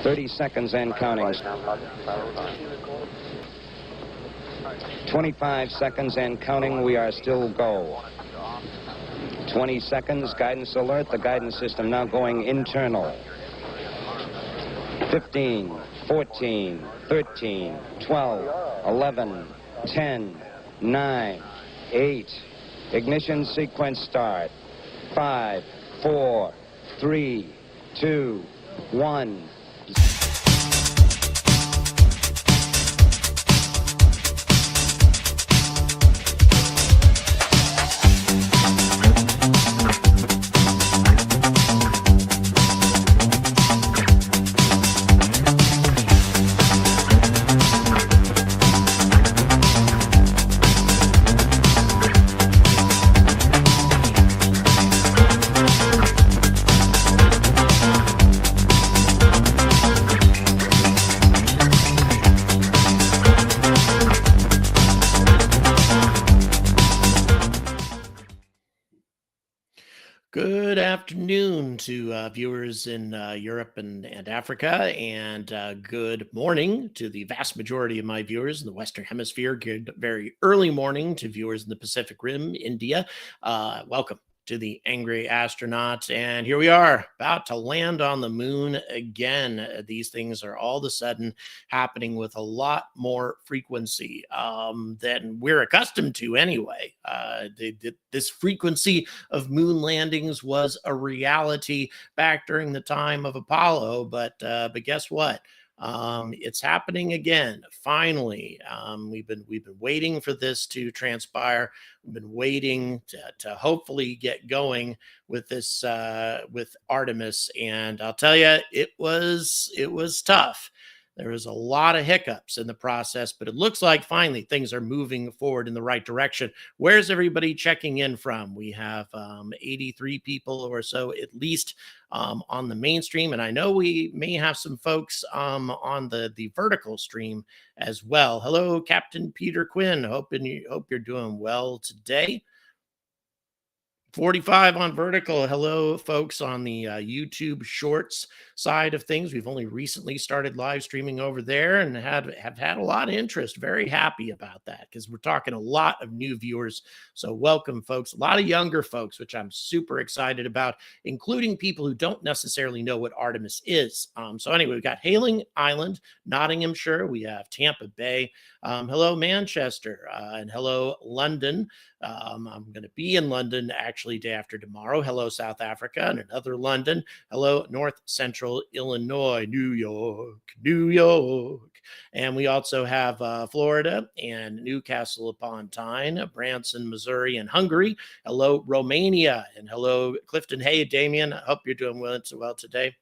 30 seconds and counting. 25 seconds and counting. We are still go. 20 seconds. Guidance alert. The guidance system now going internal. 15, 14, 13, 12, 11, 10, 9, 8. Ignition sequence start. 5, 4, 3, 2, 1. Good afternoon to viewers in Europe and Africa, and good morning to the vast majority of my viewers in the Western Hemisphere. Good very early morning to viewers in the Pacific Rim, India. Welcome to the Angry Astronaut, and here we are about to land on the moon again. These things are all of a sudden happening with a lot more frequency than we're accustomed to anyway. This frequency of moon landings was a reality back during the time of Apollo, but guess what? It's happening again. Finally, we've been waiting for this to transpire. We've been waiting to hopefully get going with this with Artemis, and I'll tell you, it was tough. There was a lot of hiccups in the process, but it looks like finally things are moving forward in the right direction. Where's everybody checking in from? We have 83 people or so at least on the mainstream, and I know we may have some folks on the vertical stream as well. Hello, Captain Peter Quinn. Hope you're doing well today. 45 on vertical. Hello, folks on the YouTube Shorts side of things. We've only recently started live streaming over there and have had a lot of interest. Very happy about that because we're talking a lot of new viewers. So welcome, folks. A lot of younger folks, which I'm super excited about, including people who don't necessarily know what Artemis is. So anyway, we've got Hailing Island, Nottinghamshire. We have Tampa Bay. Hello, Manchester. And hello, London. I'm going to be in London actually day after tomorrow. Hello, South Africa, and another London. Hello, North Central Illinois, New York. And we also have Florida and Newcastle upon Tyne, Branson, Missouri, and Hungary. Hello, Romania, and hello, Clifton. Hey, Damien. I hope you're doing well today.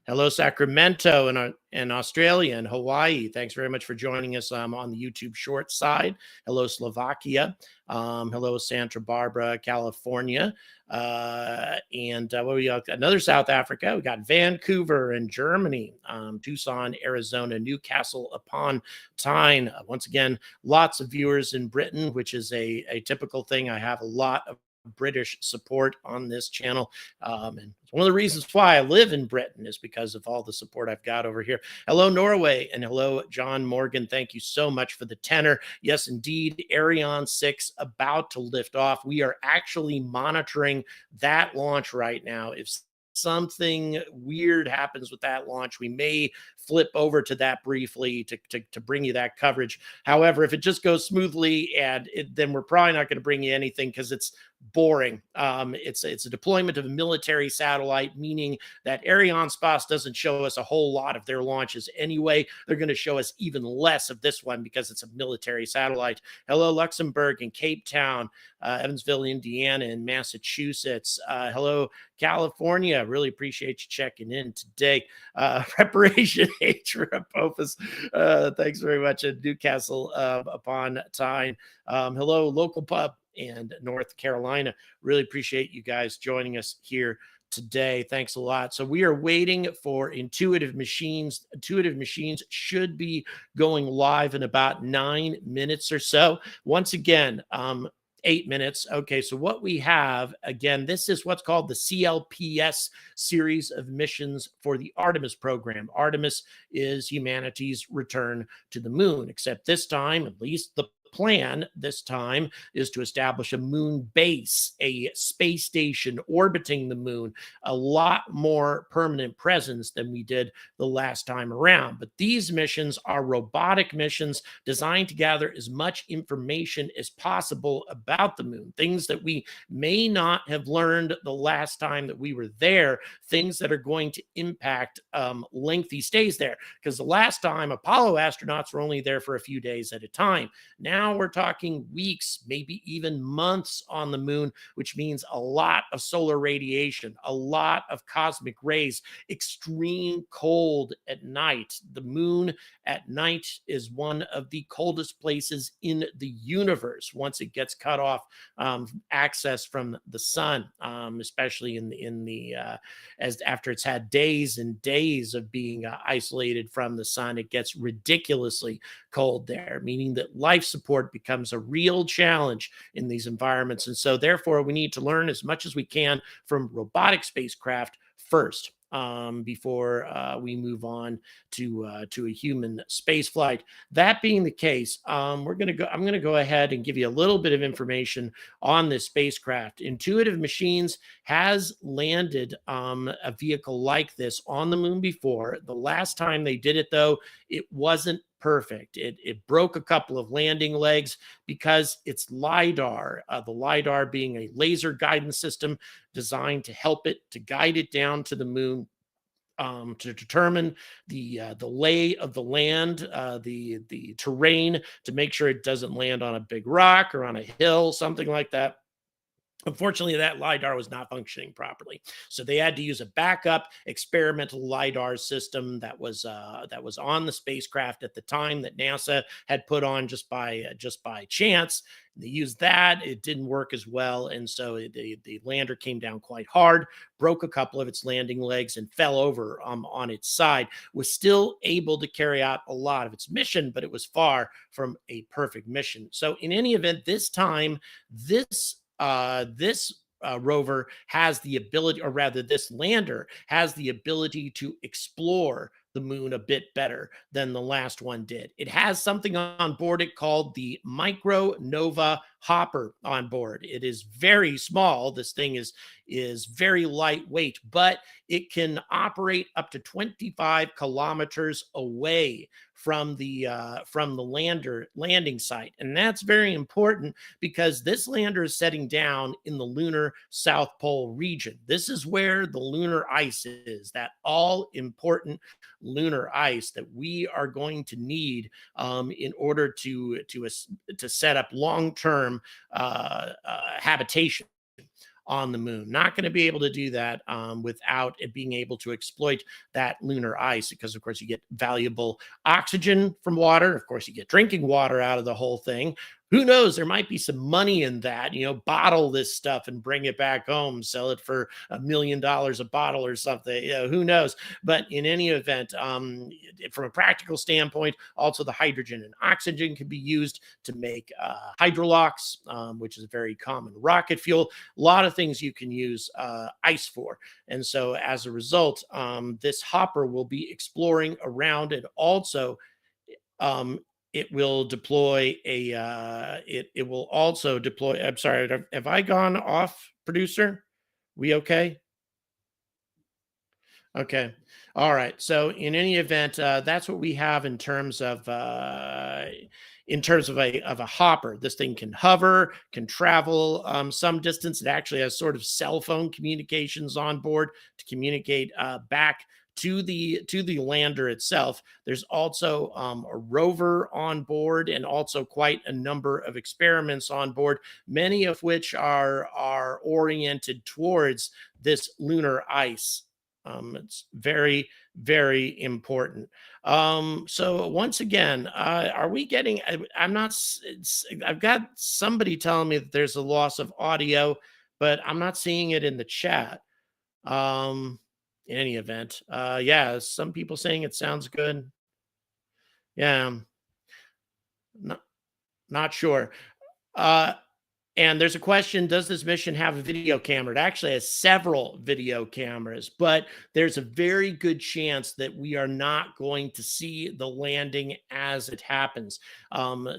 Hello, Sacramento and Australia and Hawaii. Thanks very much for joining us on the YouTube short side. Hello, Slovakia. Hello, Santa Barbara, California. And what we got? Another South Africa. We got Vancouver and Germany, Tucson, Arizona, Newcastle upon Tyne. Once again, lots of viewers in Britain, which is a typical thing. I have a lot of British support on this channel, and one of the reasons why I live in Britain is because of all the support I've got over here. Hello, Norway, and hello, John Morgan. Thank you so much for the tenor. Yes, indeed, Ariane 6 about to lift off. We are actually monitoring that launch right now. If something weird happens with that launch, we may flip over to that briefly to bring you that coverage. However, if it just goes smoothly, then we're probably not going to bring you anything because it's boring. It's a deployment of a military satellite, meaning that Arianespace doesn't show us a whole lot of their launches anyway. They're going to show us even less of this one because it's a military satellite. Hello, Luxembourg and Cape Town, Evansville, Indiana, and Massachusetts. Hello, California. Really appreciate you checking in today. Preparation H for Apophis. Thanks very much. And Newcastle upon Tyne. Hello, local pub and North Carolina. Really appreciate you guys joining us here today. Thanks a lot. So we are waiting for Intuitive Machines. Intuitive Machines should be going live in about 9 minutes or so. Once again, 8 minutes. Okay, so what we have, again, this is what's called the CLPS series of missions for the Artemis program. Artemis is humanity's return to the moon, except this time, at least the plan this time, is to establish a moon base, a space station orbiting the moon, a lot more permanent presence than we did the last time around. But these missions are robotic missions designed to gather as much information as possible about the moon, things that we may not have learned the last time that we were there, things that are going to impact lengthy stays there. Because the last time, Apollo astronauts were only there for a few days at a time. Now we're talking weeks, maybe even months on the moon, which means a lot of solar radiation, a lot of cosmic rays, extreme cold at night. The moon at night is one of the coldest places in the universe once it gets cut off access from the sun, especially as after it's had days and days of being isolated from the sun. It gets ridiculously cold there, meaning that life support becomes a real challenge in these environments. And so therefore we need to learn as much as we can from robotic spacecraft first, before we move on to a human space flight. That being the case, I'm going to go ahead and give you a little bit of information on this spacecraft. Intuitive Machines has landed a vehicle like this on the moon before. The last time they did it, though, it wasn't perfect. It broke a couple of landing legs because it's LiDAR, the LiDAR being a laser guidance system designed to help it to guide it down to the moon, to determine the lay of the land, the terrain, to make sure it doesn't land on a big rock or on a hill, something like that. Unfortunately, that LiDAR was not functioning properly, so they had to use a backup experimental LiDAR system that was on the spacecraft at the time, that NASA had put on just by chance. They used that; it didn't work as well, and so the lander came down quite hard, broke a couple of its landing legs, and fell over on its side. Was still able to carry out a lot of its mission, but it was far from a perfect mission. So, in any event, this time, this rover has the ability, or rather, this lander has the ability to explore the moon a bit better than the last one did. It has something on board it called the Micro Nova hopper on board. It is very small. This thing is very lightweight, but it can operate up to 25 kilometers away from the landing site, and that's very important because this lander is setting down in the lunar South Pole region. This is where the lunar ice is, that all important lunar ice that we are going to need in order to set up long-term habitation on the moon. Not going to be able to do that without it being able to exploit that lunar ice, because of course you get valuable oxygen from water. Of course you get drinking water out of the whole thing. Who knows? There might be some money in that. Bottle this stuff and bring it back home, sell it for $1 million a bottle or something. Who knows? But in any event, from a practical standpoint, also the hydrogen and oxygen can be used to make hydrolox, which is a very common rocket fuel. A lot of things you can use ice for. And so as a result, this hopper will be exploring around, and also it will deploy it will also deploy. I'm sorry, have I gone off, producer? We okay? Okay. All right. So in any event, that's what we have in terms of a hopper. This thing can hover, can travel some distance. It actually has sort of cell phone communications on board to communicate back to the lander itself. There's also a rover on board, and also quite a number of experiments on board, many of which are oriented towards this lunar ice. It's very, very important. So once again, are we getting? I'm not. I've got somebody telling me that there's a loss of audio, but I'm not seeing it in the chat. In any event, yeah, some people saying it sounds good. Yeah, not sure. Uh, And there's a question, does this mission have a video camera? It actually has several video cameras, but there's a very good chance that we are not going to see the landing as it happens.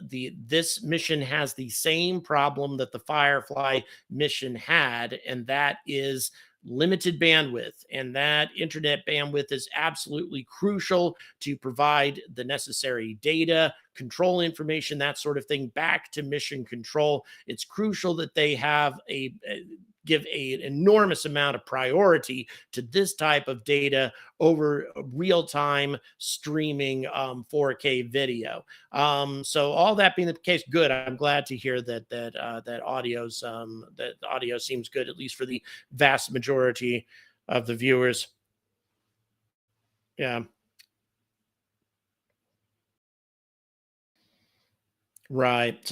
This mission has the same problem that the Firefly mission had, and that is limited bandwidth. And that internet bandwidth is absolutely crucial to provide the necessary data, control information, that sort of thing back to mission control. It's crucial that they have give an enormous amount of priority to this type of data over real-time streaming 4K video. So all that being the case, good. I'm glad to hear that audio seems good, at least for the vast majority of the viewers. Yeah, right.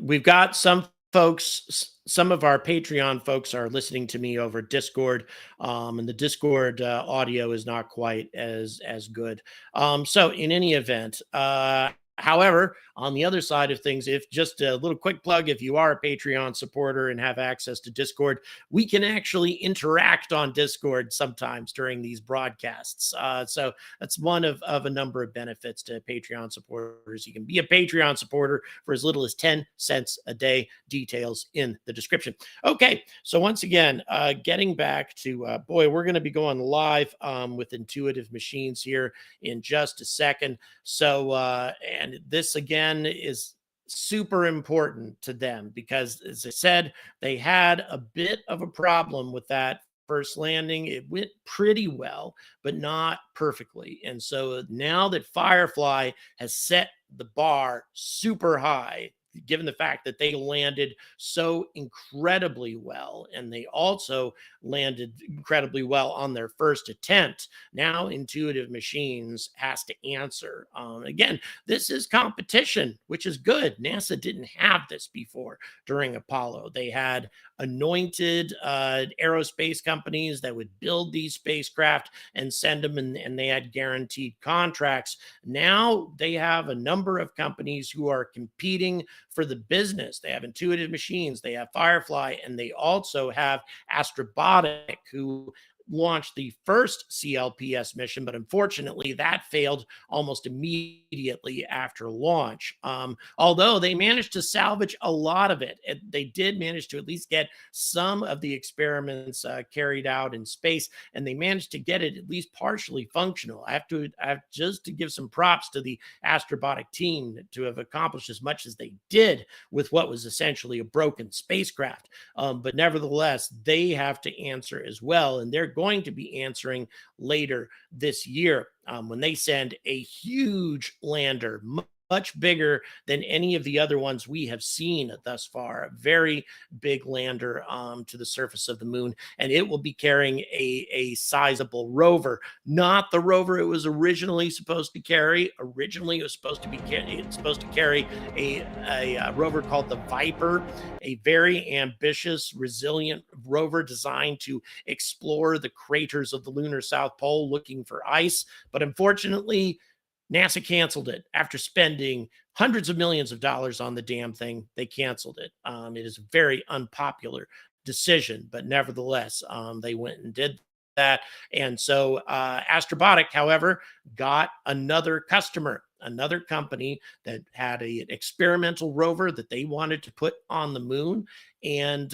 We've got some folks, some of our Patreon folks are listening to me over Discord, and the Discord audio is not quite as good. So in any event, however, on the other side of things, if just a little quick plug, if you are a Patreon supporter and have access to Discord, we can actually interact on Discord sometimes during these broadcasts. So that's one of a number of benefits to Patreon supporters. You can be a Patreon supporter for as little as 10 cents a day. Details in the description. Okay, so once again, getting back to, boy, we're going to be going live with Intuitive Machines here in just a second. So, and this again is super important to them because, as I said, they had a bit of a problem with that first landing. It went pretty well, but not perfectly. And so now that Firefly has set the bar super high, given the fact that they landed so incredibly well, and they also landed incredibly well on their first attempt, now Intuitive Machines has to answer. Again, this is competition, which is good. NASA didn't have this before during Apollo. They had anointed aerospace companies that would build these spacecraft and send them, and they had guaranteed contracts. Now they have a number of companies who are competing for the business. They have Intuitive Machines, they have Firefly, and they also have Astrobotic, who launched the first CLPS mission, but unfortunately that failed almost immediately after launch. Although they managed to salvage a lot of it, they did manage to at least get some of the experiments carried out in space, and they managed to get it at least partially functional. I have just to give some props to the Astrobotic team to have accomplished as much as they did with what was essentially a broken spacecraft. But nevertheless, they have to answer as well, and they're going to be answering later this year when they send a huge lander, much bigger than any of the other ones we have seen thus far. A very big lander to the surface of the moon, and it will be carrying a sizable rover. Not the rover it was originally supposed to carry. Originally, it was supposed to carry a rover called the Viper, a very ambitious, resilient rover designed to explore the craters of the lunar South Pole looking for ice. But unfortunately, NASA canceled it after spending hundreds of millions of dollars on the damn thing. They canceled it. It is a very unpopular decision, but nevertheless, they went and did that. And so Astrobotic, however, got another customer, another company that had an experimental rover that they wanted to put on the moon. And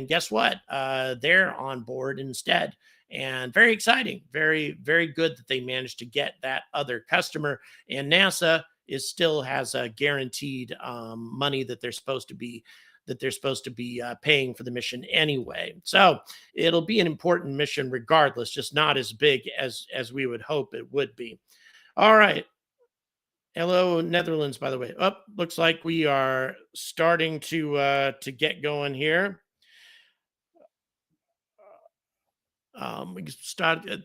guess what? They're on board instead. And very exciting, very, very good that they managed to get that other customer. And NASA still has a guaranteed money that they're supposed to be paying for the mission anyway. So it'll be an important mission regardless, just not as big as we would hope it would be. All right. Hello, Netherlands, by the way. Oh, looks like we are starting to get going here. We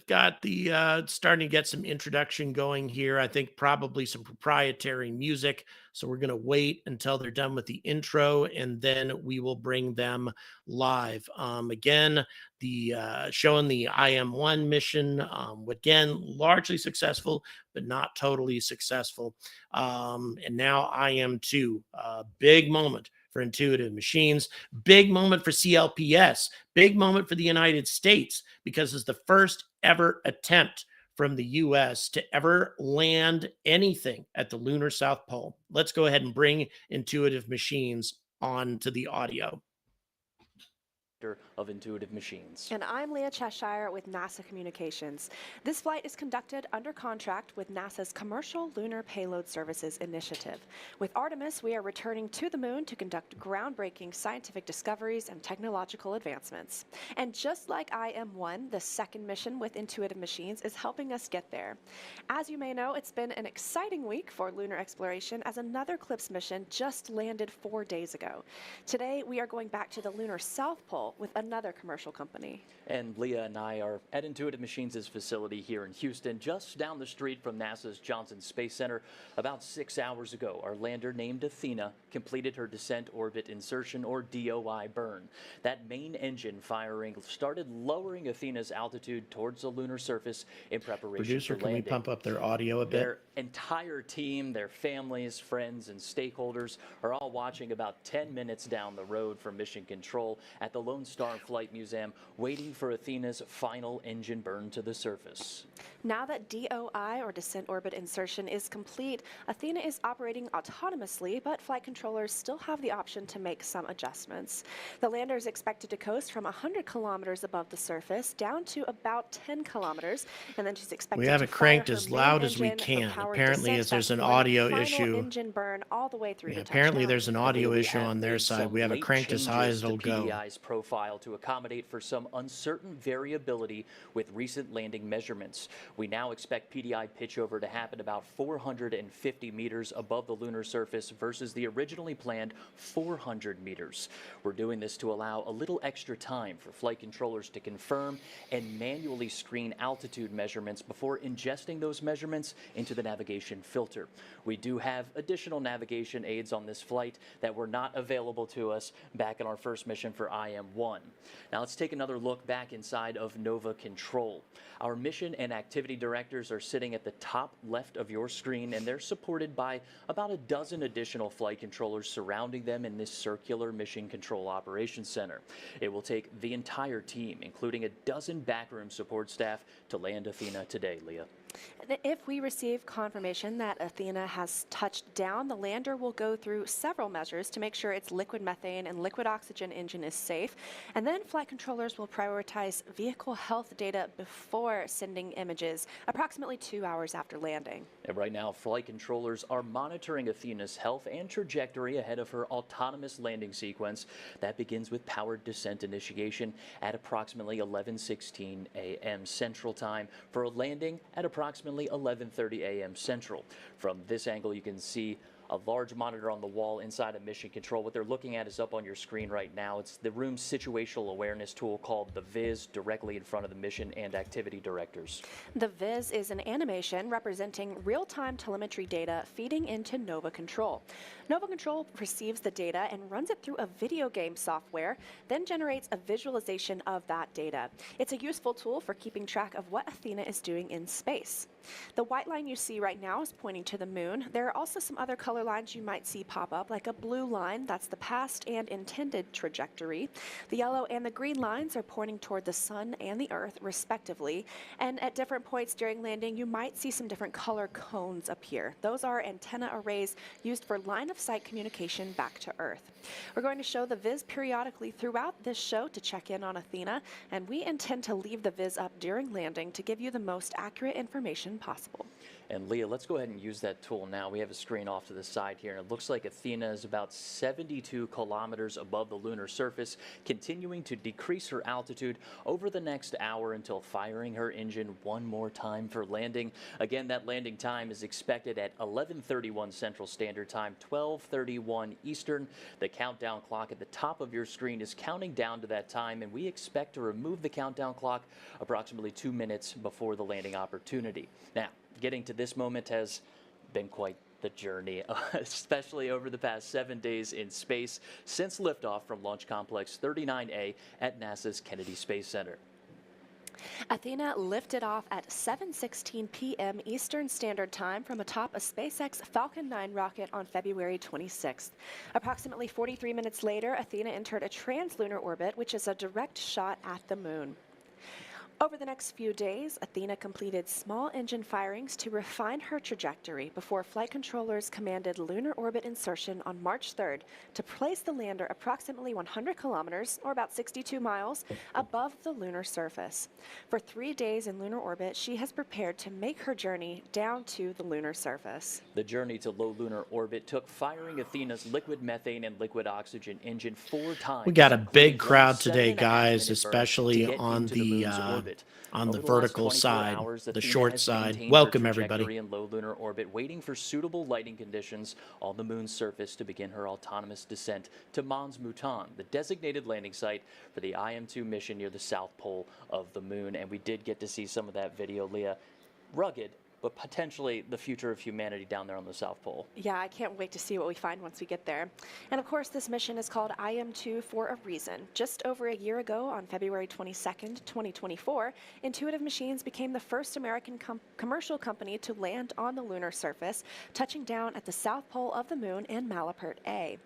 got the starting to get some introduction going here. I think probably some proprietary music. So we're going to wait until they're done with the intro, and then we will bring them live. Again, the showing the IM-1 mission, again, largely successful, but not totally successful. And now IM-2, big moment for Intuitive Machines. Big moment for CLPS, big moment for the United States, because it's the first ever attempt from the US to ever land anything at the lunar South Pole. Let's go ahead and bring Intuitive Machines on to the audio. Of Intuitive Machines. And I'm Leah Cheshire with NASA Communications. This flight is conducted under contract with NASA's Commercial Lunar Payload Services Initiative. With Artemis, we are returning to the moon to conduct groundbreaking scientific discoveries and technological advancements. And just like IM-1, the second mission with Intuitive Machines is helping us get there. As you may know, it's been an exciting week for lunar exploration as another CLPS mission just landed 4 days ago. Today, we are going back to the lunar South Pole with another commercial company. And Leah and I are at Intuitive Machines' facility here in Houston, just down the street from NASA's Johnson Space Center. About 6 hours ago, our lander named Athena completed her descent orbit insertion, or DOI, burn. That main engine firing started lowering Athena's altitude towards the lunar surface in preparation Producer, for can we landing. pump up their audio a bit? Their entire team, their families, friends, and stakeholders are all watching about 10 minutes down the road from Mission Control at the Lone Star Flight Museum, waiting for Athena's final engine burn to the surface. Now that DOI, or descent orbit insertion, is complete, Athena is operating autonomously, but flight controllers still have the option to make some adjustments. The lander is expected to coast from 100 kilometers above the surface down to about 10 kilometers, and then she's expected We have to it cranked fire as her main loud as we engine for can. powered Apparently, descent. there's an That's running audio final issue. engine burn all the way through to Apparently, touchdown. there's an audio We issue have on their made side. some We have it late cranked as high as changes it'll to go. PDI's profile to accommodate for some uncertain variability with recent landing measurements. We now expect PDI pitchover to happen about 450 meters above the lunar surface versus the originally planned 400 meters. We're doing this to allow a little extra time for flight controllers to confirm and manually screen altitude measurements before ingesting those measurements into the navigation filter. We do have additional navigation aids on this flight that were not available to us back in our first mission for IM-1. Now let's take another look back inside of Nova Control. Our mission and activity directors are sitting at the top left of your screen, and they're supported by about a dozen additional flight controllers surrounding them in this circular mission control operations center. It will take the entire team, including a dozen backroom support staff, to land Athena today, Leah. If we receive confirmation that Athena has touched down, the lander will go through several measures to make sure its liquid methane and liquid oxygen engine is safe. And then flight controllers will prioritize vehicle health data before sending images, approximately 2 hours after landing. And right now, flight controllers are monitoring Athena's health and trajectory ahead of her autonomous landing sequence. That begins with powered descent initiation at approximately 11:16 a.m. Central Time for a landing at approximately 11:30 a.m. Central. From this angle, you can see a large monitor on the wall inside of Mission Control. What they're looking at is up on your screen right now. It's the room's situational awareness tool called the Viz, directly in front of the mission and activity directors. The Viz is an animation representing real-time telemetry data feeding into Nova Control. Nova Control receives the data and runs it through a video game software, then generates a visualization of that data. It's a useful tool for keeping track of what Athena is doing in space. The white line you see right now is pointing to the moon. There are also some other color lines you might see pop up, like a blue line, that's the past and intended trajectory. The yellow and the green lines are pointing toward the sun and the earth, respectively. And at different points during landing, you might see some different color cones appear. Those are antenna arrays used for line-of-sight communication back to Earth. We're going to show the Viz periodically throughout this show to check in on Athena, and we intend to leave the Viz up during landing to give you the most accurate information possible. And Leah, let's go ahead and use that tool now. We have a screen off to the side here, and it looks like Athena is about 72 kilometers above the lunar surface, continuing to decrease her altitude over the next hour until firing her engine one more time for landing. Again, that landing time is expected at 11:31 Central Standard Time, 12:31 Eastern. The countdown clock at the top of your screen is counting down to that time, and we expect to remove the countdown clock approximately 2 minutes before the landing opportunity. Now, getting to this moment has been quite the journey, especially over the past 7 days in space since liftoff from Launch Complex 39A at NASA's Kennedy Space Center. Athena lifted off at 7:16 p.m. Eastern Standard Time from atop a SpaceX Falcon 9 rocket on February 26th. Approximately 43 minutes later, Athena entered a translunar orbit, which is a direct shot at the moon. Over the next few days, Athena completed small engine firings to refine her trajectory before flight controllers commanded lunar orbit insertion on March 3rd to place the lander approximately 100 kilometers, or about 62 miles, above the lunar surface. For 3 days in lunar orbit, she has prepared to make her journey down to the lunar surface. The journey to low lunar orbit took firing Athena's liquid methane and liquid oxygen engine 4 times. We got a big including crowd one today, 7.5 guys, minute burn especially to get on into the moon's orbit. on the Over the last vertical 24 side, hours, the Athena short has side. maintained her Welcome, everybody. trajectory in low lunar orbit, waiting for suitable lighting conditions on the moon's surface to begin her autonomous descent to Mons Mouton, the designated landing site for the IM-2 mission near the south pole of the moon. And we did get to see some of that video, Leah. Rugged, but potentially the future of humanity down there on the South Pole. Yeah, I can't wait to see what we find once we get there. And of course, this mission is called IM-2 for a reason. Just over a year ago, on February 22nd, 2024, Intuitive Machines became the first American commercial company to land on the lunar surface, touching down at the South Pole of the Moon in Malapert A.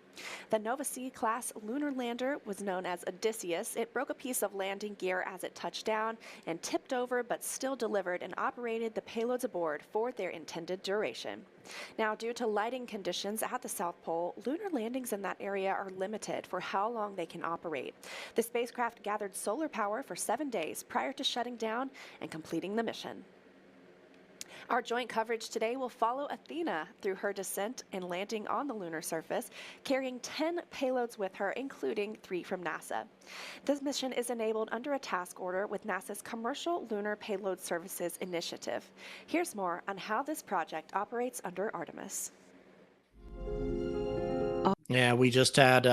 The Nova C-class lunar lander was known as Odysseus. It broke a piece of landing gear as it touched down and tipped over, but still delivered and operated the payloads aboard for their intended duration. Now, due to lighting conditions at the South Pole, lunar landings in that area are limited for how long they can operate. The spacecraft gathered solar power for 7 days prior to shutting down and completing the mission. Our joint coverage today will follow Athena through her descent and landing on the lunar surface, carrying 10 payloads with her, including 3 from NASA. This mission is enabled under a task order with NASA's Commercial Lunar Payload Services Initiative. Here's more on how this project operates under Artemis. Yeah, we just had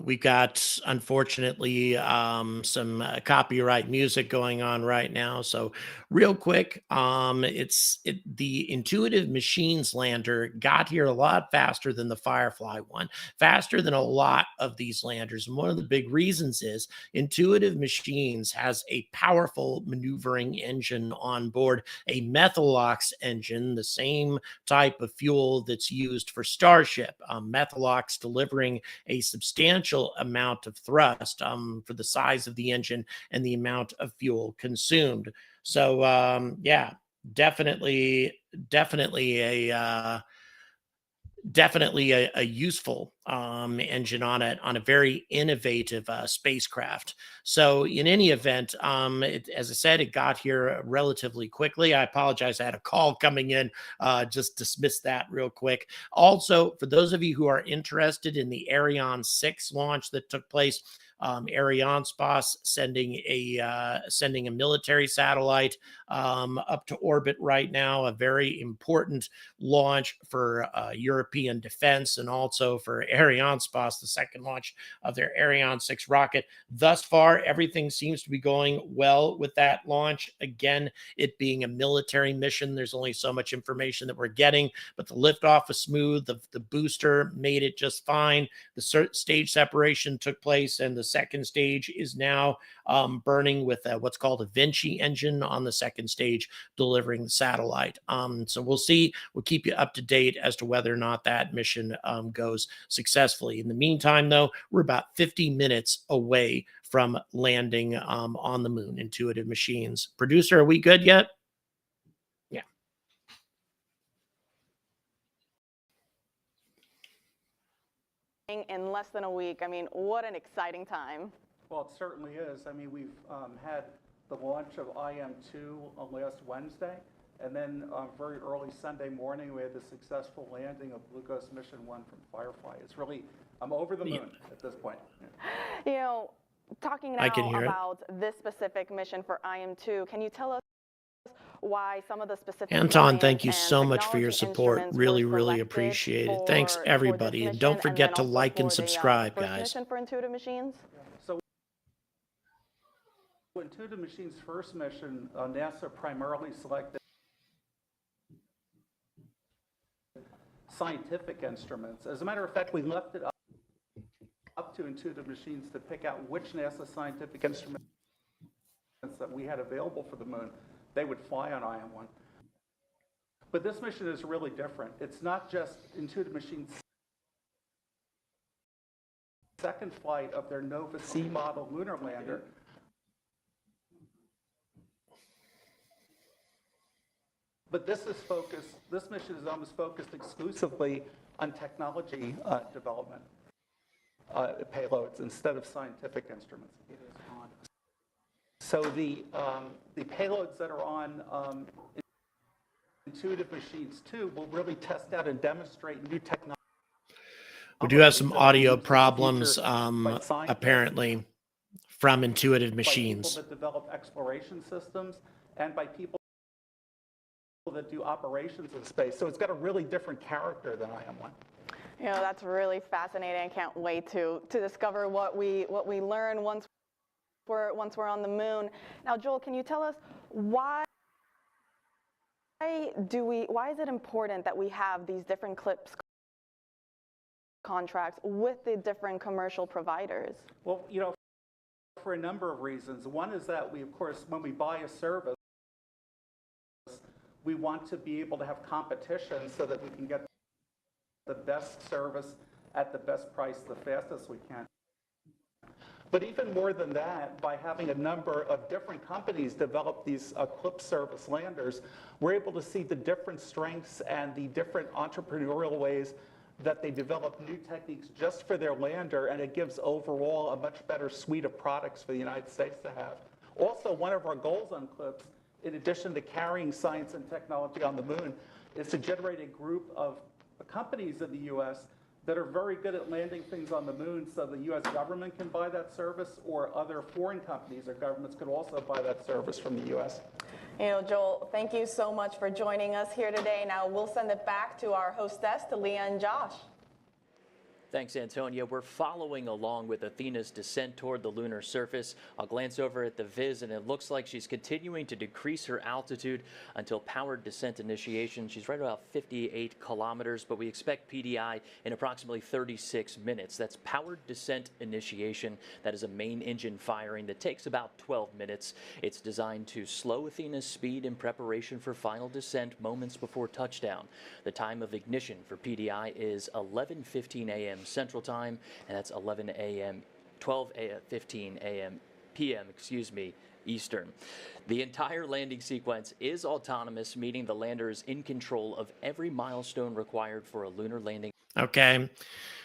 we got, unfortunately, some copyright music going on right now. So real quick, the Intuitive Machines lander got here a lot faster than the Firefly one, faster than a lot of these landers. And one of the big reasons is Intuitive Machines has a powerful maneuvering engine on board, a Methalox engine, the same type of fuel that's used for Starship. Methalox delivering a substantial amount of thrust for the size of the engine and the amount of fuel consumed. So yeah, definitely a useful engine on a very innovative spacecraft. So in any event, as I said, it got here relatively quickly. I apologize. I had a call coming in. Just dismiss that real quick. Also, for those of you who are interested in the Ariane 6 launch that took place, Arianespace sending a military satellite up to orbit right now, a very important launch for European defense and also for Arianespace, the second launch of their Ariane 6 rocket. Thus far, everything seems to be going well with that launch. Again, it being a military mission, there's only so much information that we're getting, but the liftoff was smooth. The booster made it just fine. The stage separation took place, and the second stage is now burning with what's called a Vinci engine on the second stage, delivering the satellite. So we'll see. We'll keep you up to date as to whether or not that mission goes successfully. In the meantime, though, we're about 50 minutes away from landing on the moon. Intuitive Machines. Producer, are we good yet? Yeah. In less than a week. I mean, what an exciting time. Well, it certainly is. I mean, we've had the launch of IM-2 on last Wednesday, and then very early Sunday morning, we had the successful landing of Blue Ghost Mission 1 from Firefly. It's really, I'm over the moon at this point. You know, talking now about this specific mission for IM-2, can you tell us why some of the specific Anton, thank you so much for your support. Really appreciate it. Thanks, everybody. And don't forget to like and subscribe, guys. Mission for Intuitive Machines? So Intuitive Machines' first mission, NASA primarily selected scientific instruments. As a matter of fact, we left it up to Intuitive Machines to pick out which NASA scientific instruments instruments that we had available for the moon, they would fly on IM-1. But this mission is really different. It's not just Intuitive Machines' second flight of their Nova C model lunar lander. But this mission is almost focused exclusively on technology development payloads instead of scientific instruments. So the payloads that are on Intuitive Machines 2 will really test out and demonstrate new technology. We do have some audio problems, apparently, from Intuitive Machines. By people that develop exploration systems and by people that do operations in space. So it's got a really different character than IM-1. You know, that's really fascinating. I can't wait to discover what we learn once we're on the moon. Now, Joel, can you tell us why is it important that we have these different CLPS contracts with the different commercial providers? Well, you know, for a number of reasons. One is that we, of course, when we buy a service, we want to be able to have competition so that we can get the best service at the best price the fastest we can. But even more than that, by having a number of different companies develop these CLPS service landers, we're able to see the different strengths and the different entrepreneurial ways that they develop new techniques just for their lander, and it gives overall a much better suite of products for the United States to have. Also, one of our goals on CLPS, in addition to carrying science and technology on the moon, is to generate a group of companies in the U.S. that are very good at landing things on the moon so the U.S. government can buy that service, or other foreign companies or governments could also buy that service from the U.S. You know, Joel, thank you so much for joining us here today. Now we'll send it back to our hostess, to Leah and Josh. Thanks, Antonia. We're following along with Athena's descent toward the lunar surface. I'll glance over at the viz, and it looks like she's continuing to decrease her altitude until powered descent initiation. She's right about 58 kilometers, but we expect PDI in approximately 36 minutes. That's powered descent initiation. That is a main engine firing that takes about 12 minutes. It's designed to slow Athena's speed in preparation for final descent moments before touchdown. The time of ignition for PDI is 11:15 a.m. Central Time, and that's 11 a.m., 12:15 a.m. p.m., Eastern. The entire landing sequence is autonomous, meaning the lander is in control of every milestone required for a lunar landing. Okay,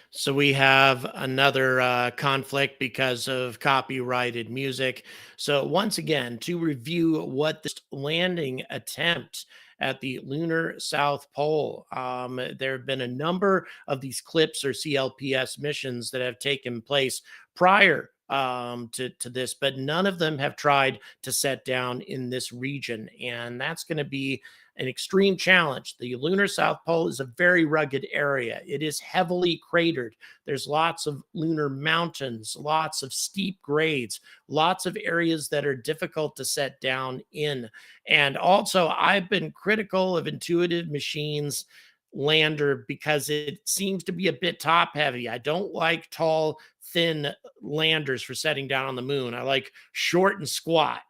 so we have another conflict because of copyrighted music. So once again, to review what this landing attempt at the lunar South Pole. There have been a number of these CLPS or CLPS missions that have taken place prior to this, but none of them have tried to set down in this region. And that's going to be an extreme challenge. The lunar South Pole is a very rugged area. It is heavily cratered. There's lots of lunar mountains, lots of steep grades, lots of areas that are difficult to set down in. And also, I've been critical of Intuitive Machines lander because it seems to be a bit top heavy. I don't like tall, thin landers for setting down on the moon. I like short and squat.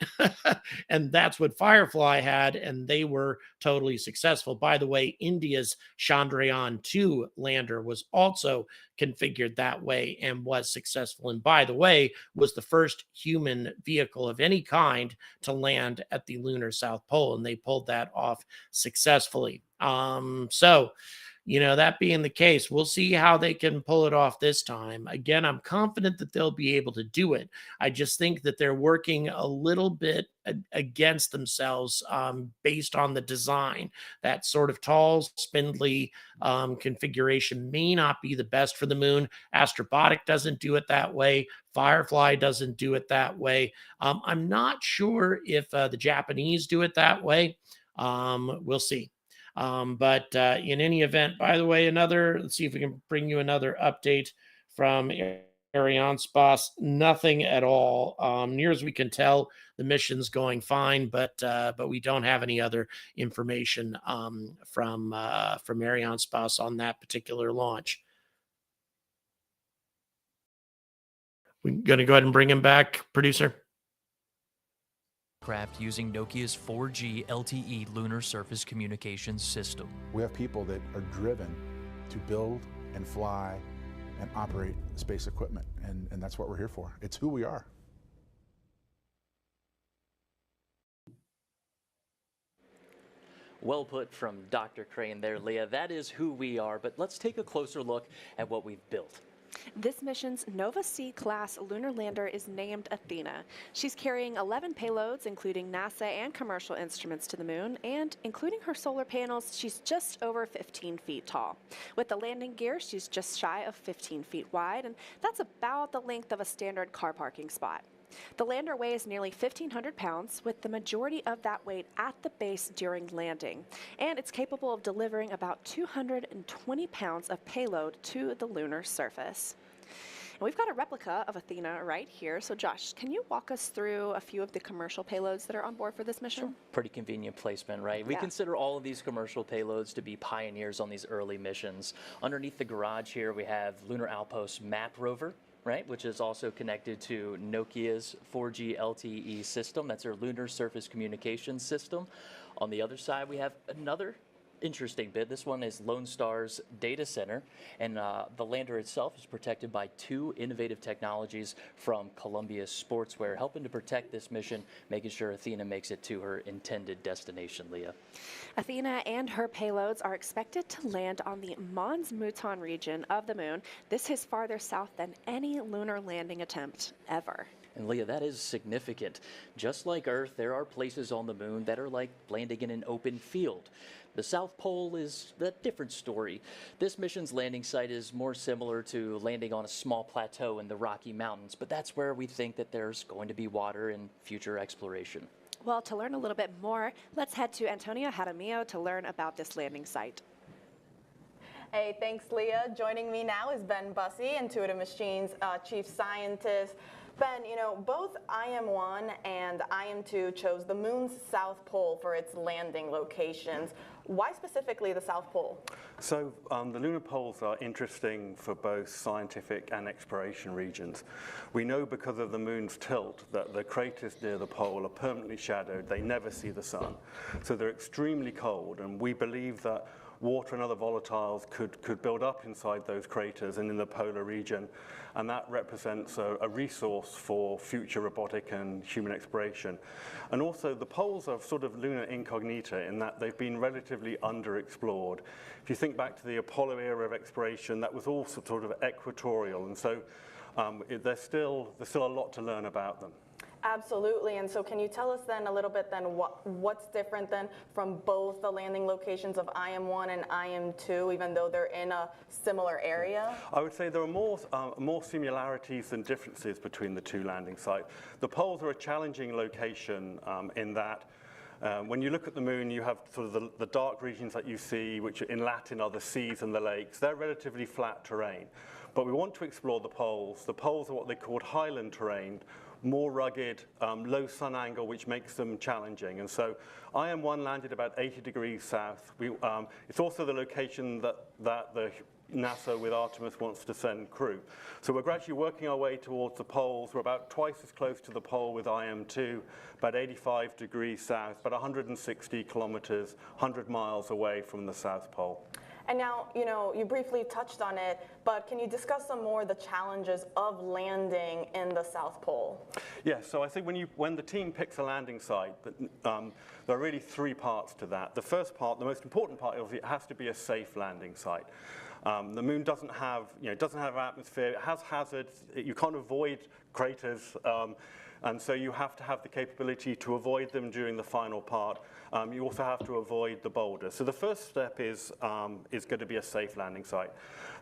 And that's what Firefly had, and they were totally successful. By the way, India's Chandrayaan-2 lander was also configured that way and was successful. And by the way, was the first human vehicle of any kind to land at the lunar South Pole, and they pulled that off successfully. So, you know, that being the case, we'll see how they can pull it off this time. Again, I'm confident that they'll be able to do it. I just think that they're working a little bit against themselves based on the design. That sort of tall, spindly configuration may not be the best for the moon. Astrobotic doesn't do it that way. Firefly doesn't do it that way. I'm not sure if the Japanese do it that way. We'll see. But in any event, by the way, let's see if we can bring you another update from Arianespace. Nothing at all. Near as we can tell, the mission's going fine, but we don't have any other information from Arianespace on that particular launch. We're going to go ahead and bring him back, producer. spacecraft using Nokia's 4G LTE lunar surface communications system. We have people that are driven to build and fly and operate space equipment, and that's what we're here for. It's who we are. Well put from Dr. Crane there, Leah. That is who we are, but let's take a closer look at what we've built. This mission's Nova C-class lunar lander is named Athena. She's carrying 11 payloads, including NASA and commercial instruments to the moon, and including her solar panels, she's just over 15 feet tall. With the landing gear, she's just shy of 15 feet wide, and that's about the length of a standard car parking spot. The lander weighs nearly 1,500 pounds, with the majority of that weight at the base during landing, and it's capable of delivering about 220 pounds of payload to the lunar surface. And we've got a replica of Athena right here. So Josh, can you walk us through a few of the commercial payloads that are on board for this mission? Sure. Pretty convenient placement, right? We consider all of these commercial payloads to be pioneers on these early missions. Underneath the garage here, we have Lunar Outpost Map Rover, right, which is also connected to Nokia's 4G LTE system. That's their lunar surface communications system. On the other side, we have another interesting bit. This one is Lone Star's data center, and the lander itself is protected by two innovative technologies from Columbia Sportswear, helping to protect this mission, making sure Athena makes it to her intended destination, Leah. Athena and her payloads are expected to land on the Mons Mouton region of the moon. This is farther south than any lunar landing attempt ever. And Leah, that is significant. Just like Earth, there are places on the moon that are like landing in an open field. The South Pole is a different story. This mission's landing site is more similar to landing on a small plateau in the Rocky Mountains, but that's where we think that there's going to be water in future exploration. Well, to learn a little bit more, let's head to Antonio Jaramillo to learn about this landing site. Hey, thanks, Leah. Joining me now is Ben Bussey, Intuitive Machines Chief Scientist. Ben, you know, both IM-1 and IM-2 chose the moon's south pole for its landing locations. Why specifically the south pole? So the lunar poles are interesting for both scientific and exploration regions. We know because of the moon's tilt that the craters near the pole are permanently shadowed. They never see the sun. So they're extremely cold, and we believe that water and other volatiles could build up inside those craters and in the polar region, and that represents a resource for future robotic and human exploration. And also the poles are sort of lunar incognita in that they've been relatively underexplored. If you think back to the Apollo era of exploration, that was all sort of equatorial, and so there's still a lot to learn about them. Absolutely, and so can you tell us then a little bit then what's different then from both the landing locations of IM-1 and IM-2, even though they're in a similar area? I would say there are more similarities than differences between the two landing sites. The poles are a challenging location in that when you look at the moon, you have sort of the dark regions that you see, which in Latin are the seas and the lakes. They're relatively flat terrain. But we want to explore the poles. The poles are what they call highland terrain, more rugged, low sun angle, which makes them challenging. And so IM-1 landed about 80 degrees south. It's also the location that the NASA with Artemis wants to send crew. So we're gradually working our way towards the poles. We're about twice as close to the pole with IM-2, about 85 degrees south, about 160 kilometers, 100 miles away from the South Pole. And now, you know, you briefly touched on it, but can you discuss some more the challenges of landing in the South Pole? Yes, so I think when the team picks a landing site, there are really three parts to that. The first part, the most important part, is it has to be a safe landing site. The moon doesn't have atmosphere. It has hazards. You can't avoid craters, and so you have to have the capability to avoid them during the final part. You also have to avoid the boulders. So the first step is going to be a safe landing site.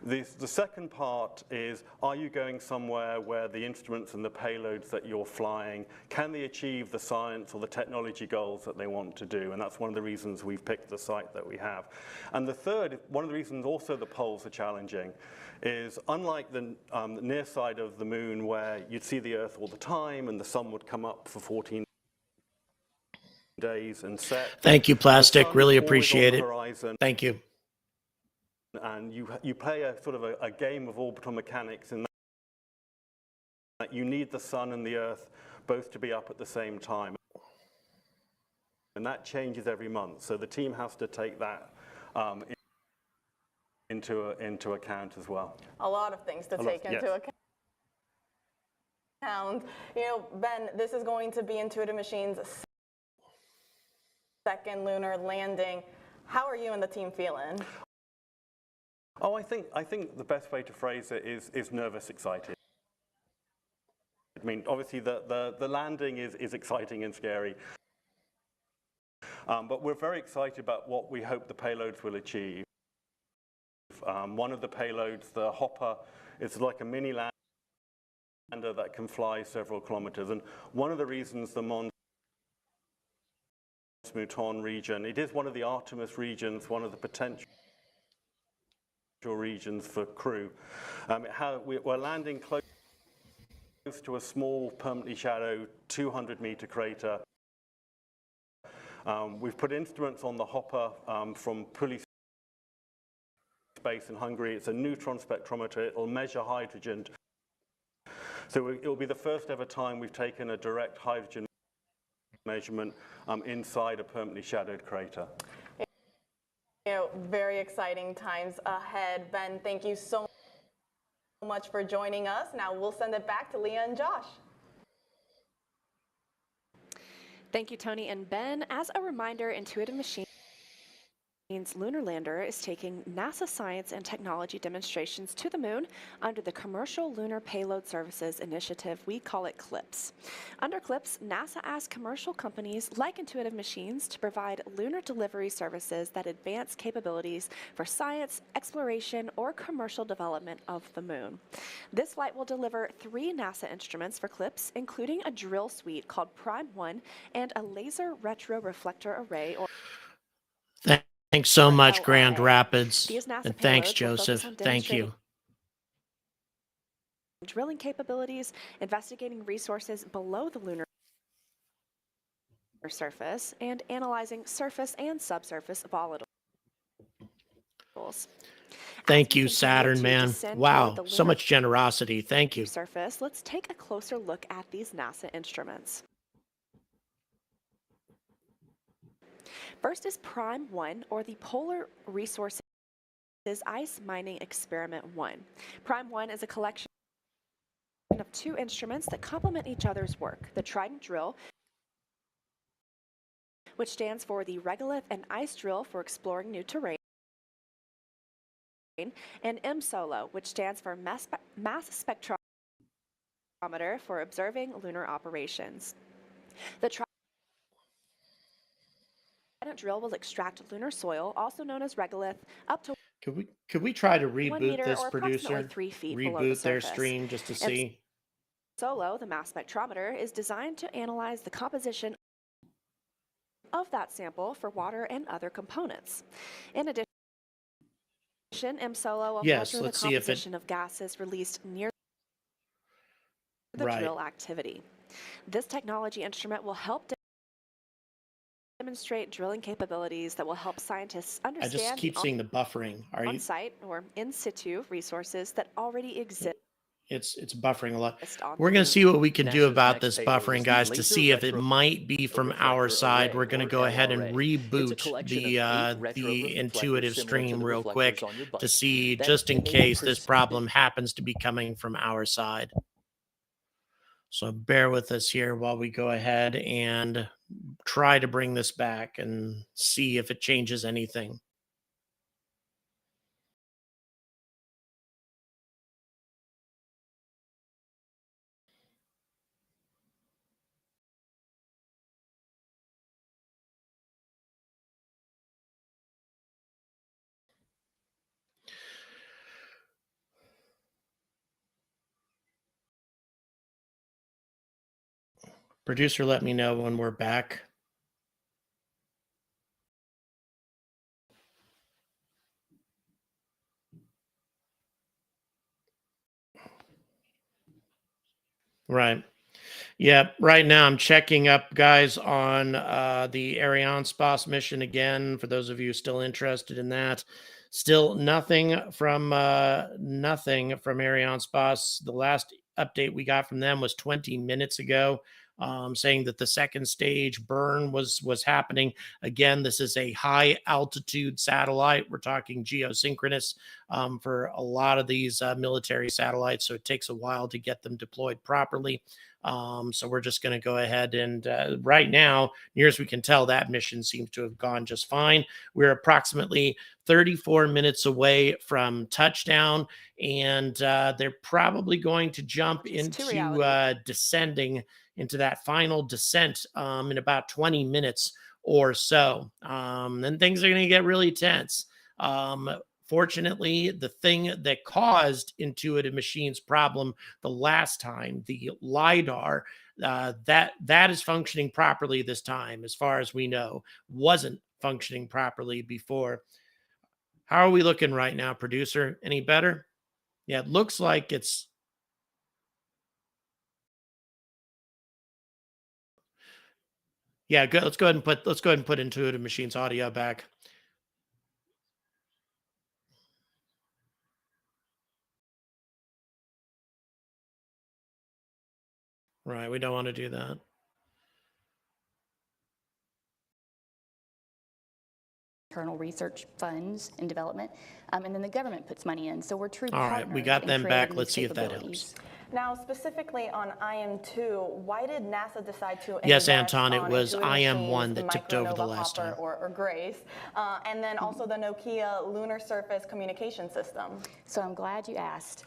The second part is, are you going somewhere where the instruments and the payloads that you're flying, can they achieve the science or the technology goals that they want to do? And that's one of the reasons we've picked the site that we have. And the third, one of the reasons also the poles are challenging, is unlike the near side of the moon where you'd see the Earth all the time and the sun would come up for 14 days and set. Thank you, Plastic. Really appreciate it. Thank you. And you play a sort of a game of orbital mechanics in that you need the sun and the Earth both to be up at the same time. that changes every month. So the team has to take that into account as well. A lot of things to take into account. You know, Ben, this is going to be Intuitive Machines' second lunar landing. How are you and the team feeling? Oh, I think the best way to phrase it is nervous, excited. I mean, obviously the landing is exciting and scary, but we're very excited about what we hope the payloads will achieve. One of the payloads, the hopper, is like a mini lander that can fly several kilometers. And one of the reasons the Mons Mouton region, it is one of the Artemis regions, one of the potential regions for crew. We're landing close to a small, permanently shadowed 200-meter crater. We've put instruments on the hopper from Puli Space in Hungary. It's a neutron spectrometer. It'll measure hydrogen. So it'll be the first ever time we've taken a direct hydrogen measurement inside a permanently shadowed crater. You know, very exciting times ahead. Ben, thank you so much for joining us. Now we'll send it back to Leah and Josh. Thank you, Tony and Ben. As a reminder, Intuitive Machines lunar lander is taking NASA science and technology demonstrations to the moon under the Commercial Lunar Payload Services Initiative. We call it CLPS. Under CLPS, NASA asks commercial companies like Intuitive Machines to provide lunar delivery services that advance capabilities for science, exploration, or commercial development of the moon. This flight will deliver 3 NASA instruments for CLPS, including a drill suite called Prime 1 and a laser retroreflector array, or Thanks so much, LRA. Grand Rapids. These NASA And thanks, payloads will focus Joseph. on Thank you. drilling capabilities, investigating resources below the lunar surface, and analyzing surface and subsurface volatiles. Thank you, Saturn, man. Wow, so much generosity. Thank you. Surface, let's take a closer look at these NASA instruments. First is Prime 1, or the Polar Resources Ice Mining Experiment 1. Prime 1 is a collection of 2 instruments that complement each other's work. The Trident drill, which stands for the regolith and ice drill for exploring new terrain, and M-SOLO, which stands for mass spectrometer for observing lunar operations. The Trident drill will extract lunar soil, also known as regolith, up to Could we try to 1 reboot meter this, or producer? approximately 3 feet below the Reboot their surface. stream just to see. M-SOLO, the mass spectrometer, is designed to analyze the composition of that sample for water and other components. In addition, M-SOLO will measure the composition of gases released near the drill activity. This technology instrument will help demonstrate drilling capabilities that will help scientists understand I just keep seeing the buffering. on-site or in situ resources that already exist. It's buffering a lot. We're going to see what we can do about this buffering, guys, to see if it might be from our side. We're going to go ahead and reboot the Intuitive stream real quick to see, just in case this problem happens to be coming from our side. So bear with us here while we go ahead and try to bring this back and see if it changes anything. Producer, let me know when we're back. Right. Yeah, right now I'm checking up, guys, on the Arianespace mission again, for those of you still interested in that. Still nothing from Arianespace. The last update we got from them was 20 minutes ago. saying that the second stage burn was happening. Again, this is a high altitude satellite. We're talking geosynchronous for a lot of these military satellites, so it takes a while to get them deployed properly. So we're just going to go ahead and right now, near as we can tell, that mission seems to have gone just fine. We're approximately 34 minutes away from touchdown, and they're probably going to jump into descending into that final descent in about 20 minutes or so. Then things are going to get really tense. Fortunately, the thing that caused Intuitive Machines' problem the last time, the LiDAR, that is functioning properly this time, as far as we know. Wasn't functioning properly before. How are we looking right now, producer? Any better? Yeah, it looks like it's... Yeah, good. Let's go ahead and put Intuitive Machines audio back. Right, we don't want to do that. Internal research funds and development, and then the government puts money in. So we're true partners. All right, we got them back. Let's see if that helps. Now, specifically on IM-2, why did NASA decide to Yes, Anton, it was IM-1 that tipped over the last time. Or GRACE, and then also the Nokia Lunar Surface Communication System. So I'm glad you asked.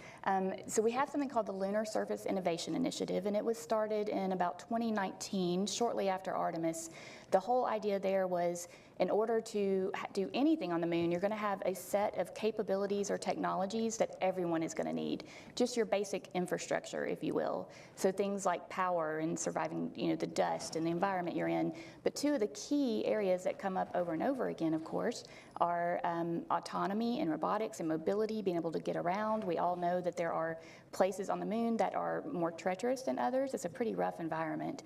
So we have something called the Lunar Surface Innovation Initiative, and it was started in about 2019, shortly after Artemis. The whole idea there was, in order to do anything on the moon, you're going to have a set of capabilities or technologies that everyone is going to need. Just your basic infrastructure, if you will. So things like power and surviving, the dust and the environment you're in. But two of the key areas that come up over and over again, of course, are autonomy and robotics and mobility, being able to get around. We all know that there are places on the moon that are more treacherous than others. It's a pretty rough environment.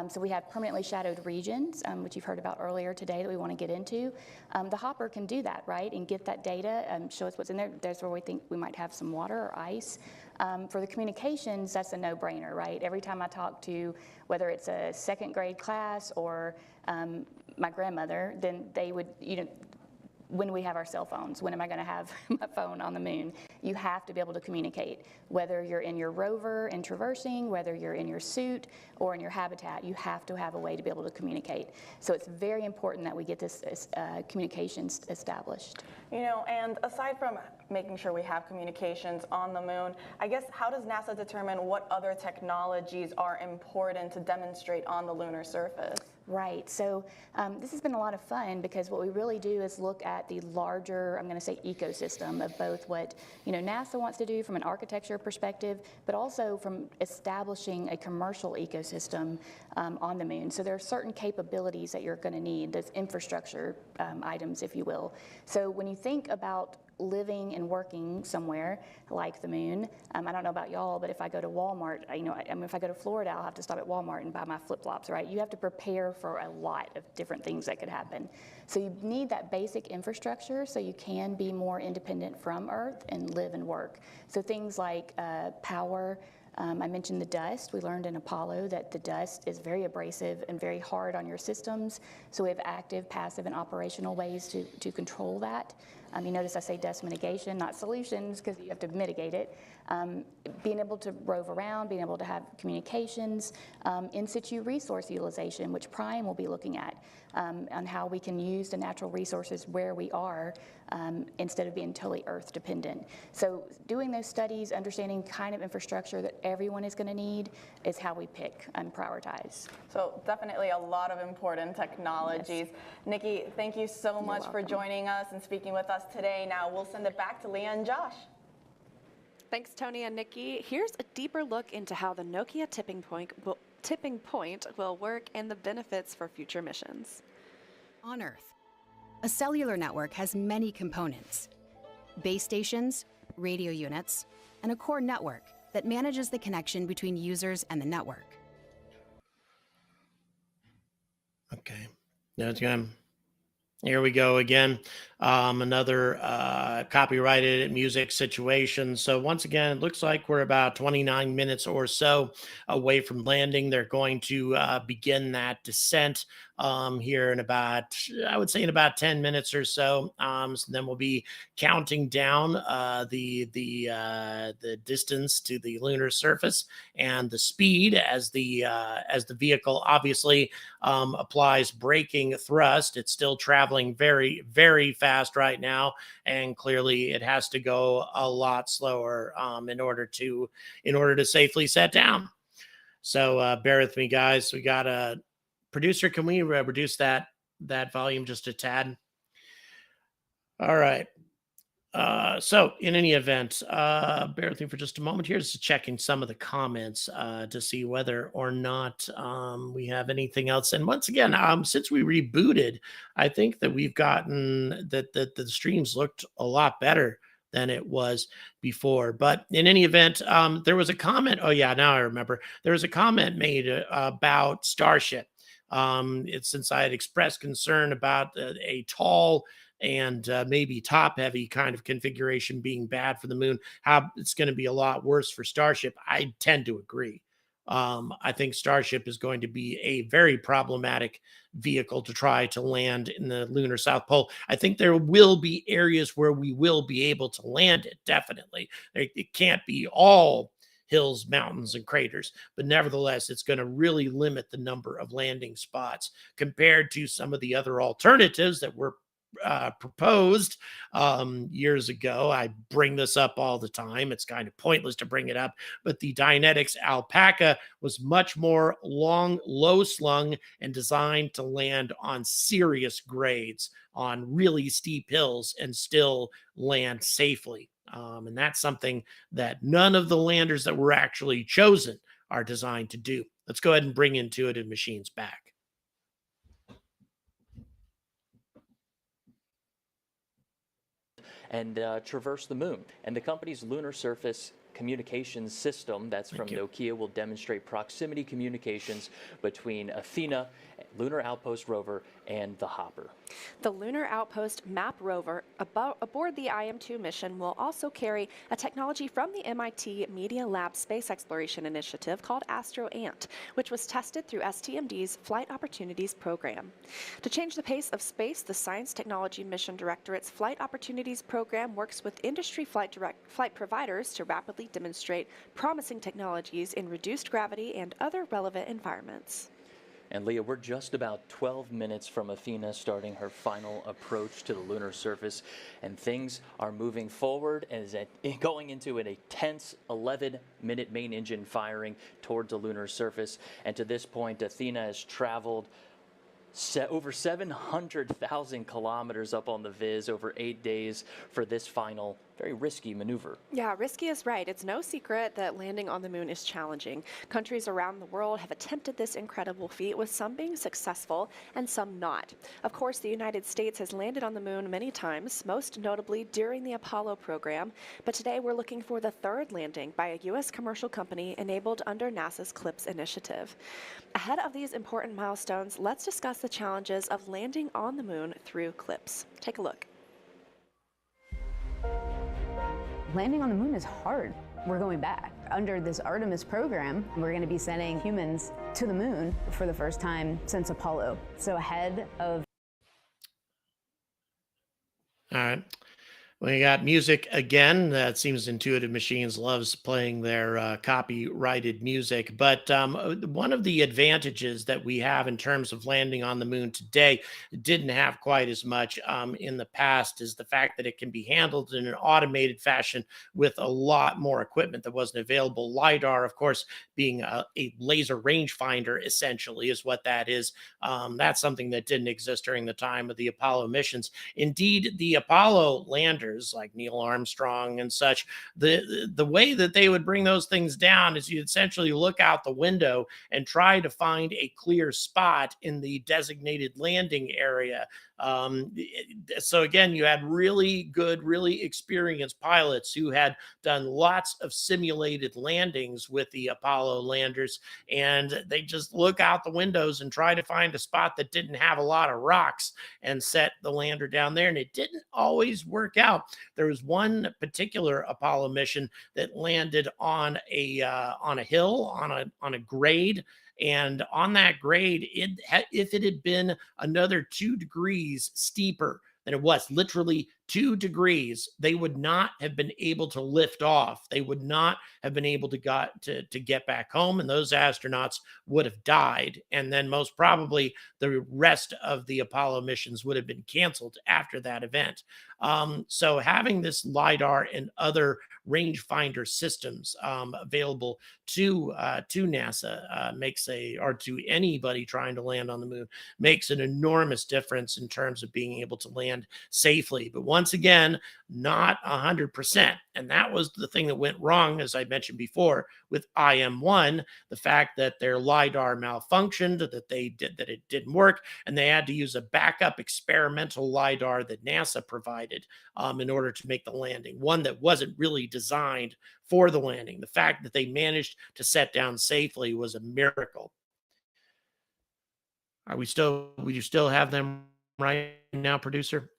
So we have permanently shadowed regions, which you've heard about earlier today that we want to get into. The hopper can do that, right, and get that data and show us what's in there. There's where we think we might have some water or ice. For the communications, that's a no-brainer, right? Every time I talk to, whether it's a second grade class or my grandmother, then they would, when we have our cell phones, when am I going to have my phone on the moon? You have to be able to communicate. Whether you're in your rover and traversing, whether you're in your suit or in your habitat, you have to have a way to be able to communicate. So it's very important that we get this communications established. And aside from making sure we have communications on the moon, I guess how does NASA determine what other technologies are important to demonstrate on the lunar surface? Right, so this has been a lot of fun because what we really do is look at the larger, I'm going to say, ecosystem of both what NASA wants to do from an architecture perspective, but also from establishing a commercial ecosystem on the moon. So there are certain capabilities that you're going to need, those infrastructure items, if you will. So when you think about living and working somewhere like the moon, I don't know about y'all, but if I go to Walmart, if I go to Florida, I'll have to stop at Walmart and buy my flip-flops, right? You have to prepare for a lot of different things that could happen. So you need that basic infrastructure so you can be more independent from Earth and live and work. So things like power. I mentioned the dust. We learned in Apollo that the dust is very abrasive and very hard on your systems. So we have active, passive, and operational ways to control that. You notice I say dust mitigation, not solutions, because you have to mitigate it. Being able to rove around, being able to have communications, in situ resource utilization, which Prime will be looking at, on how we can use the natural resources where we are instead of being totally Earth dependent. So doing those studies, understanding kind of infrastructure that everyone is going to need is how we pick and prioritize. So definitely a lot of important technologies. Yes. Nikki, thank you so much for joining us and speaking with us today. Now we'll send it back to Leah and Josh. Thanks, Tony and Nikki. Here's a deeper look into how the Nokia tipping point will work and the benefits for future missions. On Earth, a cellular network has many components: base stations, radio units, and a core network that manages the connection between users and the network. Okay, now it's going. Here we go again. another copyrighted music situation. So once again, it looks like we're about 29 minutes or so away from landing. They're going to begin that descent here in about, I would say, in about 10 minutes or so. So then we'll be counting down the distance to the lunar surface and the speed as the vehicle obviously applies braking thrust. It's still traveling very, very fast right now, and clearly it has to go a lot slower in order to safely set down. So bear with me, guys. We got a producer. Can we reduce that volume just a tad? All right. So in any event, bear with me for just a moment here, just checking some of the comments to see whether or not we have anything else. And once again, since we rebooted, I think that we've gotten that the streams looked a lot better than it was before. But in any event, there was a comment. Oh yeah, now I remember. There was a comment made about Starship. Since I had expressed concern about a tall and maybe top heavy kind of configuration being bad for the moon, how it's going to be a lot worse for Starship. I tend to agree. I think Starship is going to be a very problematic vehicle to try to land in the lunar South Pole. I think there will be areas where we will be able to land it, definitely. It can't be all hills, mountains, and craters, but nevertheless, it's going to really limit the number of landing spots compared to some of the other alternatives that were proposed years ago. I bring this up all the time. It's kind of pointless to bring it up, but the Dynetics Alpaca was much more long, low slung, and designed to land on serious grades on really steep hills and still land safely. And that's something that none of the landers that were actually chosen are designed to do. Let's go ahead and bring Intuitive Machines back. And traverse the moon. And the company's lunar surface communications system, that's from Nokia, will demonstrate proximity communications between Athena, Lunar Outpost rover, and the Hopper. The Lunar Outpost MAP rover aboard the IM-2 mission will also carry a technology from the MIT Media Lab Space Exploration Initiative called AstroAnt, which was tested through STMD's Flight Opportunities program. To change the pace of space, the Science Technology Mission Directorate's Flight Opportunities program works with industry flight providers to rapidly demonstrate promising technologies in reduced gravity and other relevant environments. And Leah, we're just about 12 minutes from Athena starting her final approach to the lunar surface, and things are moving forward as going into a tense 11-minute main engine firing towards the lunar surface. And to this point, Athena has traveled over 700,000 kilometers up on the Viz over 8 days for this final very risky maneuver. Yeah, risky is right. It's no secret that landing on the moon is challenging. Countries around the world have attempted this incredible feat, with some being successful and some not. Of course, the United States has landed on the moon many times, most notably during the Apollo program. But today we're looking for the third landing by a U.S. commercial company enabled under NASA's CLPS initiative. Ahead of these important milestones, let's discuss the challenges of landing on the moon through CLPS. Take a look. Landing on the moon is hard. We're going back. Under this Artemis program, we're going to be sending humans to the moon for the first time since Apollo. So ahead of... All right. We got music again. That seems Intuitive Machines loves playing their copyrighted music. But one of the advantages that we have in terms of landing on the moon today, didn't have quite as much in the past, is the fact that it can be handled in an automated fashion with a lot more equipment that wasn't available. LiDAR, of course, being a laser rangefinder, essentially, is what that is. That's something that didn't exist during the time of the Apollo missions. Indeed, the Apollo lander landers like Neil Armstrong and such, the way that they would bring those things down is you essentially look out the window and try to find a clear spot in the designated landing area. So again, you had really good, really experienced pilots who had done lots of simulated landings with the Apollo landers, and they just look out the windows and try to find a spot that didn't have a lot of rocks and set the lander down there. And it didn't always work out. There was one particular Apollo mission that landed on a hill, on a grade. And on that grade, if it had been another 2 degrees steeper than it was, literally 2 degrees, they would not have been able to lift off. They would not have been able to get back home, and those astronauts would have died. And then most probably the rest of the Apollo missions would have been canceled after that event. So having this LiDAR and other rangefinder systems available to NASA or to anybody trying to land on the moon makes an enormous difference in terms of being able to land safely. But once again, not 100%. And that was the thing that went wrong, as I mentioned before, with IM-1, the fact that their LiDAR malfunctioned, that it didn't work, and they had to use a backup experimental LiDAR that NASA provided in order to make the landing, one that wasn't really designed for the landing. The fact that they managed to set down safely was a miracle. Would you still have them right now, producer?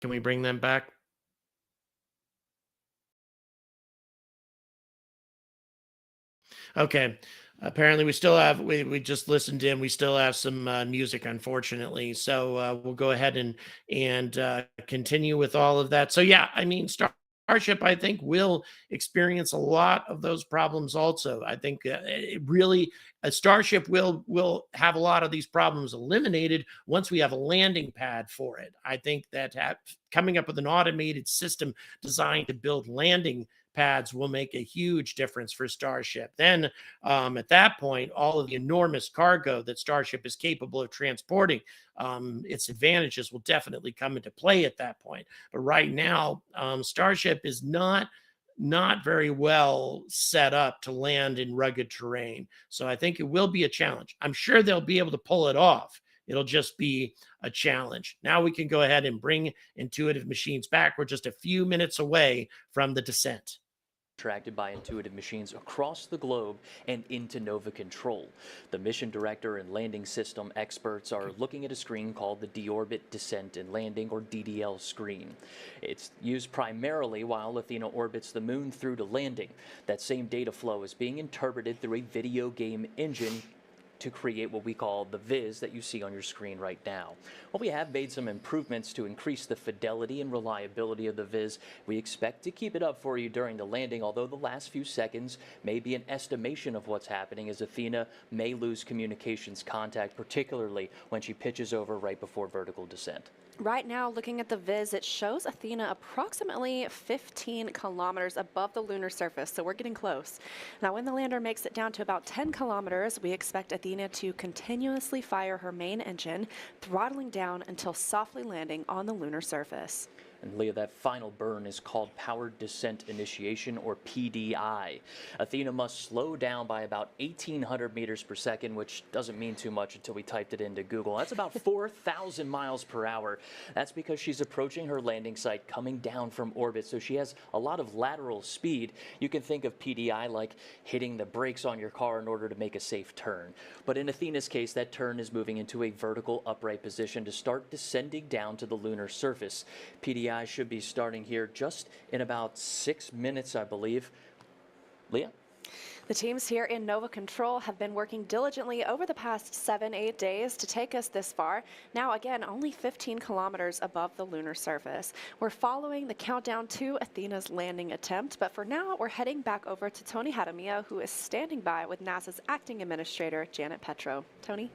Can we bring them back? Okay. Apparently we still have, we just listened in, we still have some music, unfortunately. So we'll go ahead and continue with all of that. So yeah, I mean, Starship, I think, will experience a lot of those problems also. I think a Starship will have a lot of these problems eliminated once we have a landing pad for it. I think that coming up with an automated system designed to build landing pads will make a huge difference for Starship. Then at that point, all of the enormous cargo that Starship is capable of transporting, its advantages will definitely come into play at that point. But right now, Starship is not very well set up to land in rugged terrain. So I think it will be a challenge. I'm sure they'll be able to pull it off. It'll just be a challenge. Now we can go ahead and bring Intuitive Machines back. We're just a few minutes away from the descent. Attracted by Intuitive Machines across the globe and into Nova Control. The mission director and landing system experts are looking at a screen called the Deorbit Descent and Landing, or DDL screen. It's used primarily while Athena orbits the moon through to landing. That same data flow is being interpreted through a video game engine to create what we call the viz that you see on your screen right now. Well, we have made some improvements to increase the fidelity and reliability of the viz. We expect to keep it up for you during the landing, although the last few seconds may be an estimation of what's happening, as Athena may lose communications contact, particularly when she pitches over right before vertical descent. Right now, looking at the viz, it shows Athena approximately 15 kilometers above the lunar surface, so we're getting close. Now, when the lander makes it down to about 10 kilometers, we expect Athena to continuously fire her main engine, throttling down until softly landing on the lunar surface. And Leah, that final burn is called Powered Descent Initiation, or PDI. Athena must slow down by about 1,800 meters per second, which doesn't mean too much until we typed it into Google. That's about 4,000 miles per hour. That's because she's approaching her landing site coming down from orbit, so she has a lot of lateral speed. You can think of PDI like hitting the brakes on your car in order to make a safe turn. But in Athena's case, that turn is moving into a vertical upright position to start descending down to the lunar surface. PDI should be starting here just in about 6 minutes, I believe. Leah? The teams here in Nova Control have been working diligently over the past 7-8 days to take us this far. Now, again, only 15 kilometers above the lunar surface. We're following the countdown to Athena's landing attempt, but for now, we're heading back over to Tony Jaramillo, who is standing by with NASA's acting administrator, Janet Petro. Tony?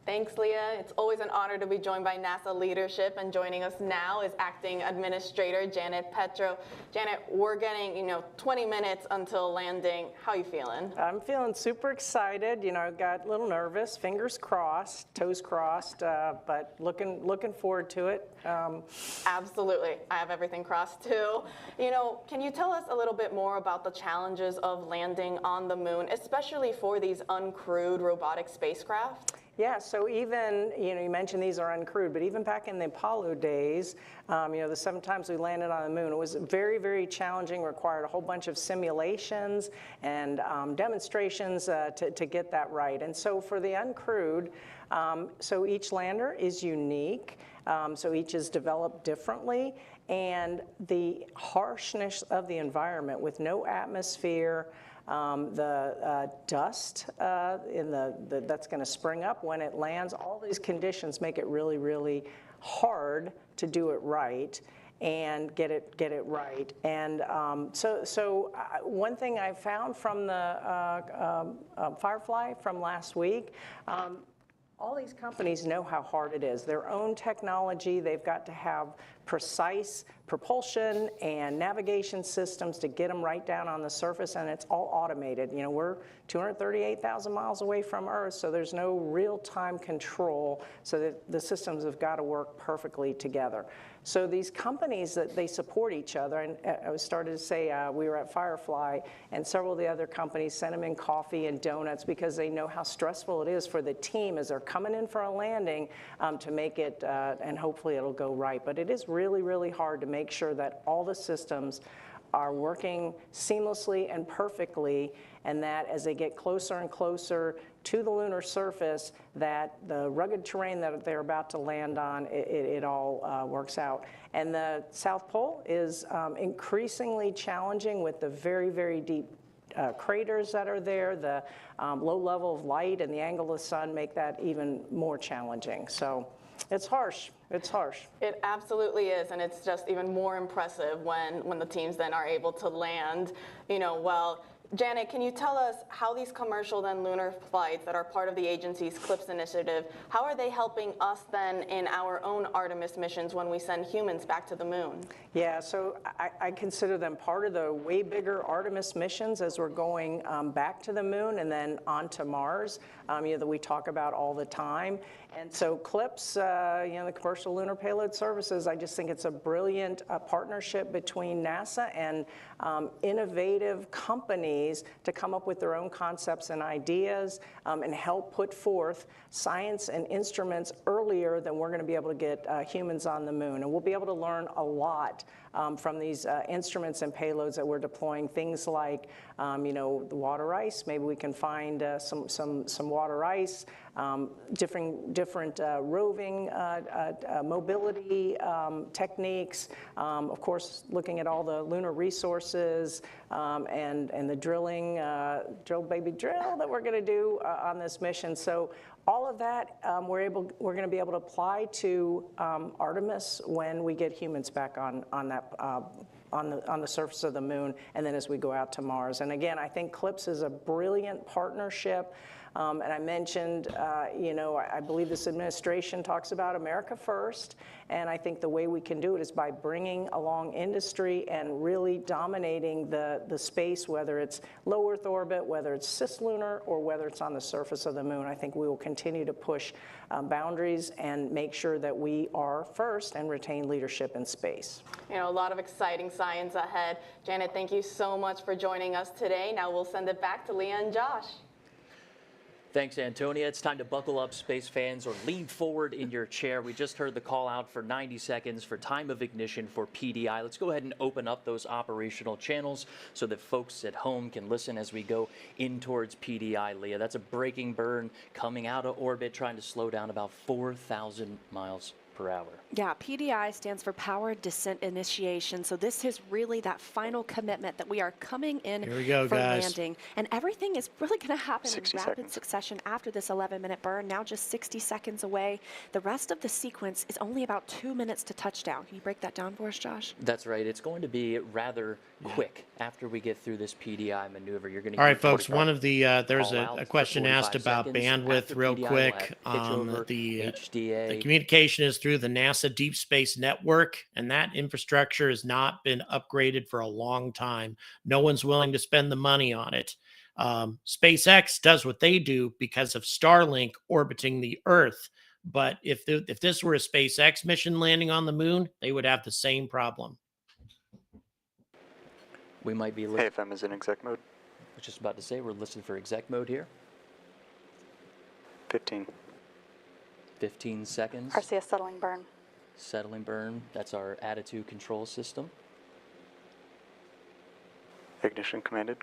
Thanks, Leah. It's always an honor to be joined by NASA leadership, and joining us now is Acting Administrator Janet Petro. Janet, we're getting 20 minutes until landing. How are you feeling? I'm feeling super excited. I got a little nervous, fingers crossed, toes crossed, but looking forward to it. Absolutely, I have everything crossed too. Can you tell us a little bit more about the challenges of landing on the moon, especially for these uncrewed robotic spacecraft? Yeah, so even, you mentioned these are uncrewed, but even back in the Apollo days, the 7 times we landed on the moon, it was very, very challenging, required a whole bunch of simulations and demonstrations to get that right. And so for the uncrewed, so each lander is unique, so each is developed differently, and the harshness of the environment with no atmosphere, the dust that's going to spring up when it lands, all these conditions make it really, really hard to do it right and get it right. And so one thing I found from the Firefly from last week, all these companies know how hard it is. Their own technology, they've got to have precise propulsion and navigation systems to get them right down on the surface, and it's all automated. We're 238,000 miles away from Earth, so there's no real-time control, so that the systems have got to work perfectly together. So these companies, that they support each other, and I started to say we were at Firefly, and several of the other companies sent them in coffee and donuts because they know how stressful it is for the team as they're coming in for a landing to make it, and hopefully it'll go right. But it is really, really hard to make sure that all the systems are working seamlessly and perfectly, and that as they get closer and closer to the lunar surface, that the rugged terrain that they're about to land on, it all works out. And the South Pole is increasingly challenging with the very, very deep craters that are there. The low level of light and the angle of the sun make that even more challenging. So it's harsh. It's harsh. It absolutely is, and it's just even more impressive when the teams then are able to land, well. Janet, can you tell us how these commercial then lunar flights that are part of the agency's CLIPS initiative, how are they helping us then in our own Artemis missions when we send humans back to the moon? Yeah, so I consider them part of the way bigger Artemis missions as we're going back to the moon and then on to Mars, that we talk about all the time. And so CLIPS, the Commercial Lunar Payload Services, I just think it's a brilliant partnership between NASA and innovative companies to come up with their own concepts and ideas and help put forth science and instruments earlier than we're going to be able to get humans on the moon. And we'll be able to learn a lot from these instruments and payloads that we're deploying. Things like, the water ice. Maybe we can find some water ice. Different roving mobility techniques. Of course, looking at all the lunar resources and the drilling, drill baby drill that we're going to do on this mission. So all of that we're going to be able to apply to Artemis when we get humans back on the surface of the moon, and then as we go out to Mars. And again, I think CLIPS is a brilliant partnership. And I mentioned, I believe this administration talks about America first, and I think the way we can do it is by bringing along industry and really dominating the space, whether it's low Earth orbit, whether it's cislunar, or whether it's on the surface of the moon. I think we will continue to push boundaries and make sure that we are first and retain leadership in space. A lot of exciting science ahead. Janet, thank you so much for joining us today. Now we'll send it back to Leah and Josh. Thanks, Antonia. It's time to buckle up, space fans, or lean forward in your chair. We just heard the call out for 90 seconds for time of ignition for PDI. Let's go ahead and open up those operational channels so that folks at home can listen as we go in towards PDI, Leah. That's a braking burn coming out of orbit, trying to slow down about 4,000 miles per hour. Yeah, PDI stands for Power Descent Initiation. So this is really that final commitment that we are coming in Here we go, for guys. landing. And everything is really going to happen in 60 rapid seconds. succession after this 11-minute burn, now just 60 seconds away. The rest of the sequence is only about 2 minutes to touchdown. Can you break that down for us, Josh? That's right. It's going to be rather quick after we get through this PDI maneuver. You're going to All right, folks, one of the, there's a question asked about bandwidth real quick. The communication is through the NASA Deep Space Network, and that infrastructure has not been upgraded for a long time. No one's willing to spend the money on it. SpaceX does what they do because of Starlink orbiting the Earth. But if this were a SpaceX mission landing on the moon, they would have the same problem. We might be AFM is in exec mode. I was just about to say we're listening for exec mode here. 15 seconds. RCS settling burn. Settling burn. That's our attitude control system. Ignition commanded.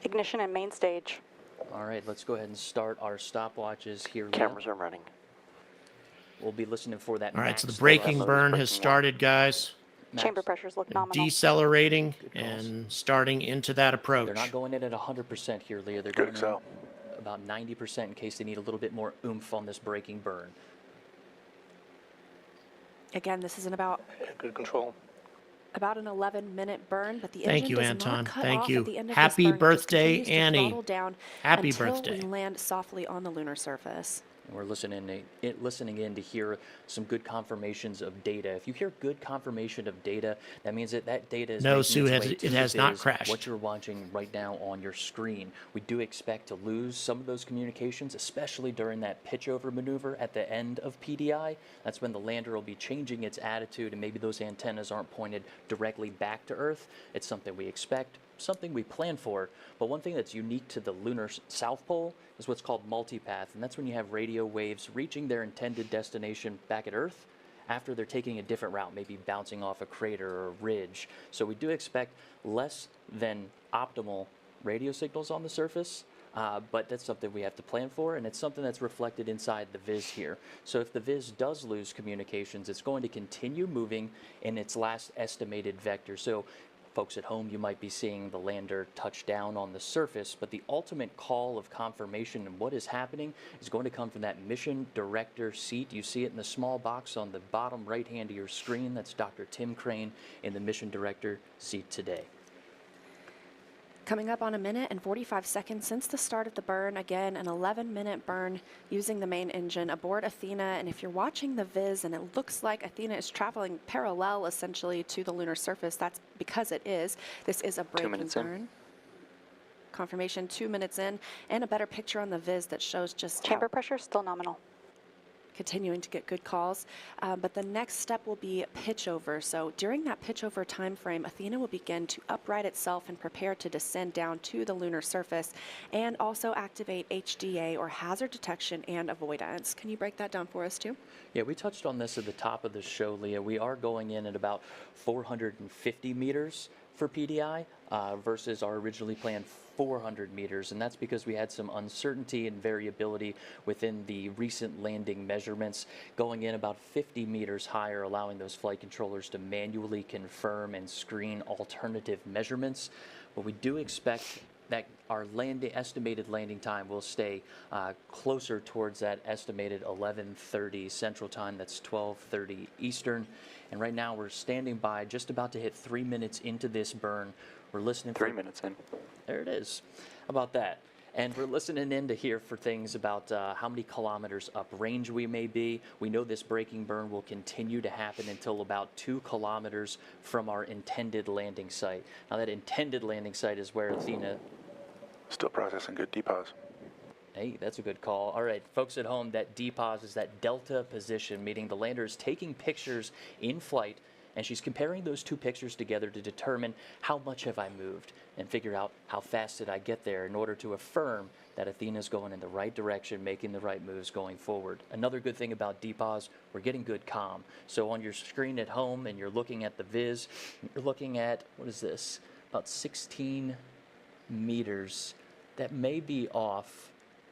Ignition and main stage. All right, let's go ahead and start our stopwatches here. Cameras are running. We'll be listening for that. All right, so the braking burn has started, guys. Chamber pressures look nominal. Decelerating and starting into that approach. They're not going in at 100% here, Leah. They're going in about 90% in case they need a little bit more oomph on this braking burn. Again, this is about good control. About an 11-minute burn, but the Thank engine you, does Anton. not cut Thank off you. at the end of Happy this burn. It just birthday, continues to Annie. throttle down Happy until birthday. we land softly on the lunar surface. And we're listening in to hear some good confirmations of data. If you hear good confirmation of data, that means that that data is No, Sue, it has not viz, crashed. what you're watching right now on your screen. We do expect to lose some of those communications, especially during that pitch over maneuver at the end of PDI. That's when the lander will be changing its attitude and maybe those antennas aren't pointed directly back to Earth. It's something we expect, something we plan for. But one thing that's unique to the lunar south pole is what's called multipath, and that's when you have radio waves reaching their intended destination back at Earth after they're taking a different route, maybe bouncing off a crater or a ridge. So we do expect less than optimal radio signals on the surface, but that's something we have to plan for, and it's something that's reflected inside the viz here. So if the viz does lose communications, it's going to continue moving in its last estimated vector. So folks at home, you might be seeing the lander touch down on the surface, but the ultimate call of confirmation and what is happening is going to come from that mission director seat. You see it in the small box on the bottom right hand of your screen. That's Dr. Tim Crane in the mission director seat today. Coming up on 1 minute and 45 seconds since the start of the burn, again, an 11-minute burn using the main engine aboard Athena. And if you're watching the viz and it looks like Athena is traveling parallel essentially to the lunar surface, that's because it is. This is a braking burn. Confirmation 2 minutes in, and a better picture on the viz that shows just chamber pressure still nominal. Continuing to get good calls, but the next step will be pitch over. So during that pitch over time frame, Athena will begin to upright itself and prepare to descend down to the lunar surface and also activate HDA, or hazard detection and avoidance. Can you break that down for us too? Yeah, we touched on this at the top of the show, Leah. We are going in at about 450 meters for PDI versus our originally planned 400 meters, and that's because we had some uncertainty and variability within the recent landing measurements, going in about 50 meters higher, allowing those flight controllers to manually confirm and screen alternative measurements. But we do expect that our estimated landing time will stay closer towards that estimated 11:30 Central Time. That's 12:30 Eastern. And right now we're standing by, just about to hit 3 minutes into this burn. We're listening for 3 minutes in. There it is. How about that? And we're listening in to hear for things about how many kilometers uprange we may be. We know this braking burn will continue to happen until about 2 kilometers from our intended landing site. Now that intended landing site is where Athena... Still processing good depause. Hey, that's a good call. All right, folks at home, that depause is that delta position, meaning the lander is taking pictures in flight, and she's comparing those two pictures together to determine how much have I moved and figure out how fast did I get there in order to affirm that Athena's going in the right direction, making the right moves going forward. Another good thing about depause, we're getting good comm. So on your screen at home and you're looking at the viz, you're looking at, what is this, about 16 meters. That may be off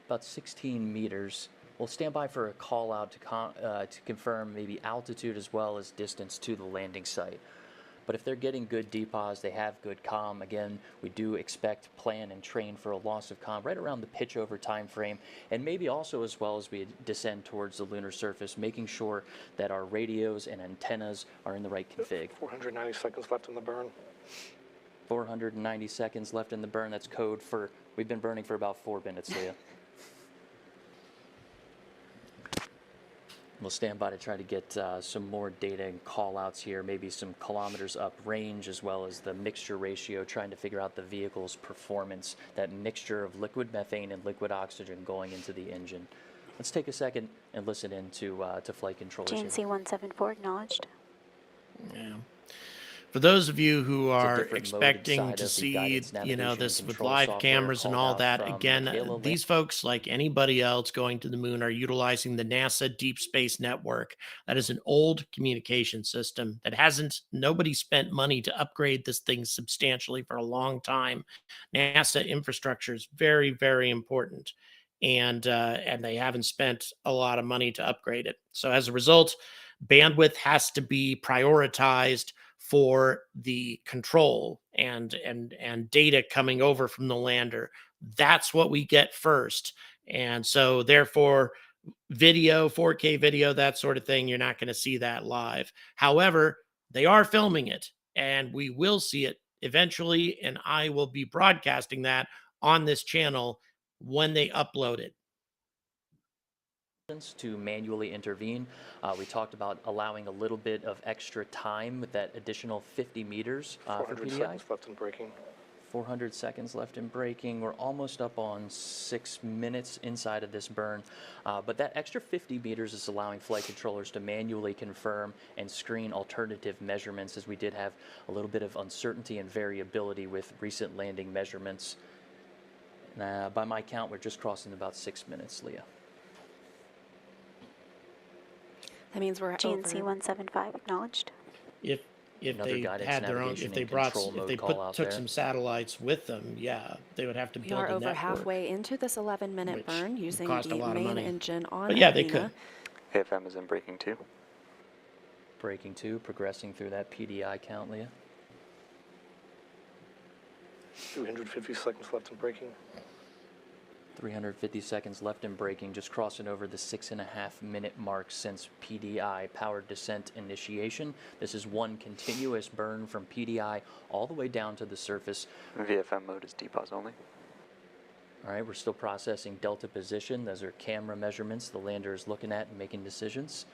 about 16 meters. We'll stand by for a call out to confirm maybe altitude as well as distance to the landing site. But if they're getting good DPOS, they have good comm. Again, we do expect, plan, and train for a loss of comm right around the pitch over time frame, and maybe also as well as we descend towards the lunar surface, making sure that our radios and antennas are in the right config. 490 seconds left in the burn. 490 seconds left in the burn. That's code for, we've been burning for about 4 minutes, Leah. We'll stand by to try to get some more data and call outs here, maybe some kilometers up range, as well as the mixture ratio, trying to figure out the vehicle's performance, that mixture of liquid methane and liquid oxygen going into the engine. Let's take a second and listen in to flight controllers. GNC 174 acknowledged. Yeah. For those of you who are expecting to see, you know, this with live cameras and all that, again, these folks, like anybody else going to the moon, are utilizing the NASA Deep Space Network. That is an old communication system that nobody spent money to upgrade this thing substantially for a long time. NASA infrastructure is very, very important. And they haven't spent a lot of money to upgrade it. So as a result, bandwidth has to be prioritized for the control and data coming over from the lander. That's what we get first. And so therefore, video, 4K video, that sort of thing, you're not going to see that live. However, they are filming it, and we will see it eventually, and I will be broadcasting that on this channel when they upload it. To manually intervene. We talked about allowing a little bit of extra time with that additional 50 meters for 400 PDI. seconds left in braking. 400 seconds left in braking. We're almost up on 6 minutes inside of this burn. But that extra 50 meters is allowing flight controllers to manually confirm and screen alternative measurements, as we did have a little bit of uncertainty and variability with recent landing measurements. By my count, we're just crossing about 6 minutes, Leah. That means we're GNC over. 175 acknowledged. If they had their own, if they took some satellites with them, yeah, they would have to build a network. We are over halfway into this 11-minute burn using the main engine on. But yeah, they could. AFM is in braking 2. Braking 2, progressing through that PDI count, Leah. 350 seconds left in braking. 350 seconds left in braking, just crossing over the 6.5-minute mark since PDI, powered descent initiation. This is one continuous burn from PDI all the way down to the surface. VFM mode is DPOS only. All right, we're still processing delta position. Those are camera measurements the lander is looking at and making decisions.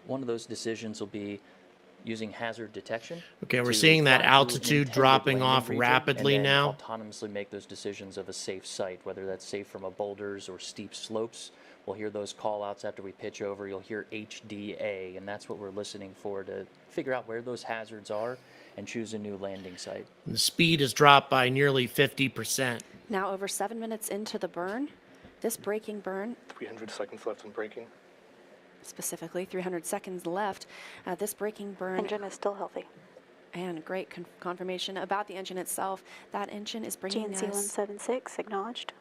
One of those decisions will be using hazard detection. Okay, we're seeing that altitude dropping off rapidly now. Autonomously make those decisions of a safe site, whether that's safe from a boulders or steep slopes. We'll hear those call outs after we pitch over. You'll hear HDA, and that's what we're listening for to figure out where those hazards are and choose a new landing site. The speed has dropped by nearly 50%. Now over 7 minutes into the burn, this braking burn. 300 seconds left in braking. Specifically 300 seconds left. This braking burn. Engine is still healthy. And great confirmation about the engine itself. That engine is bringing GNC us. 176 acknowledged.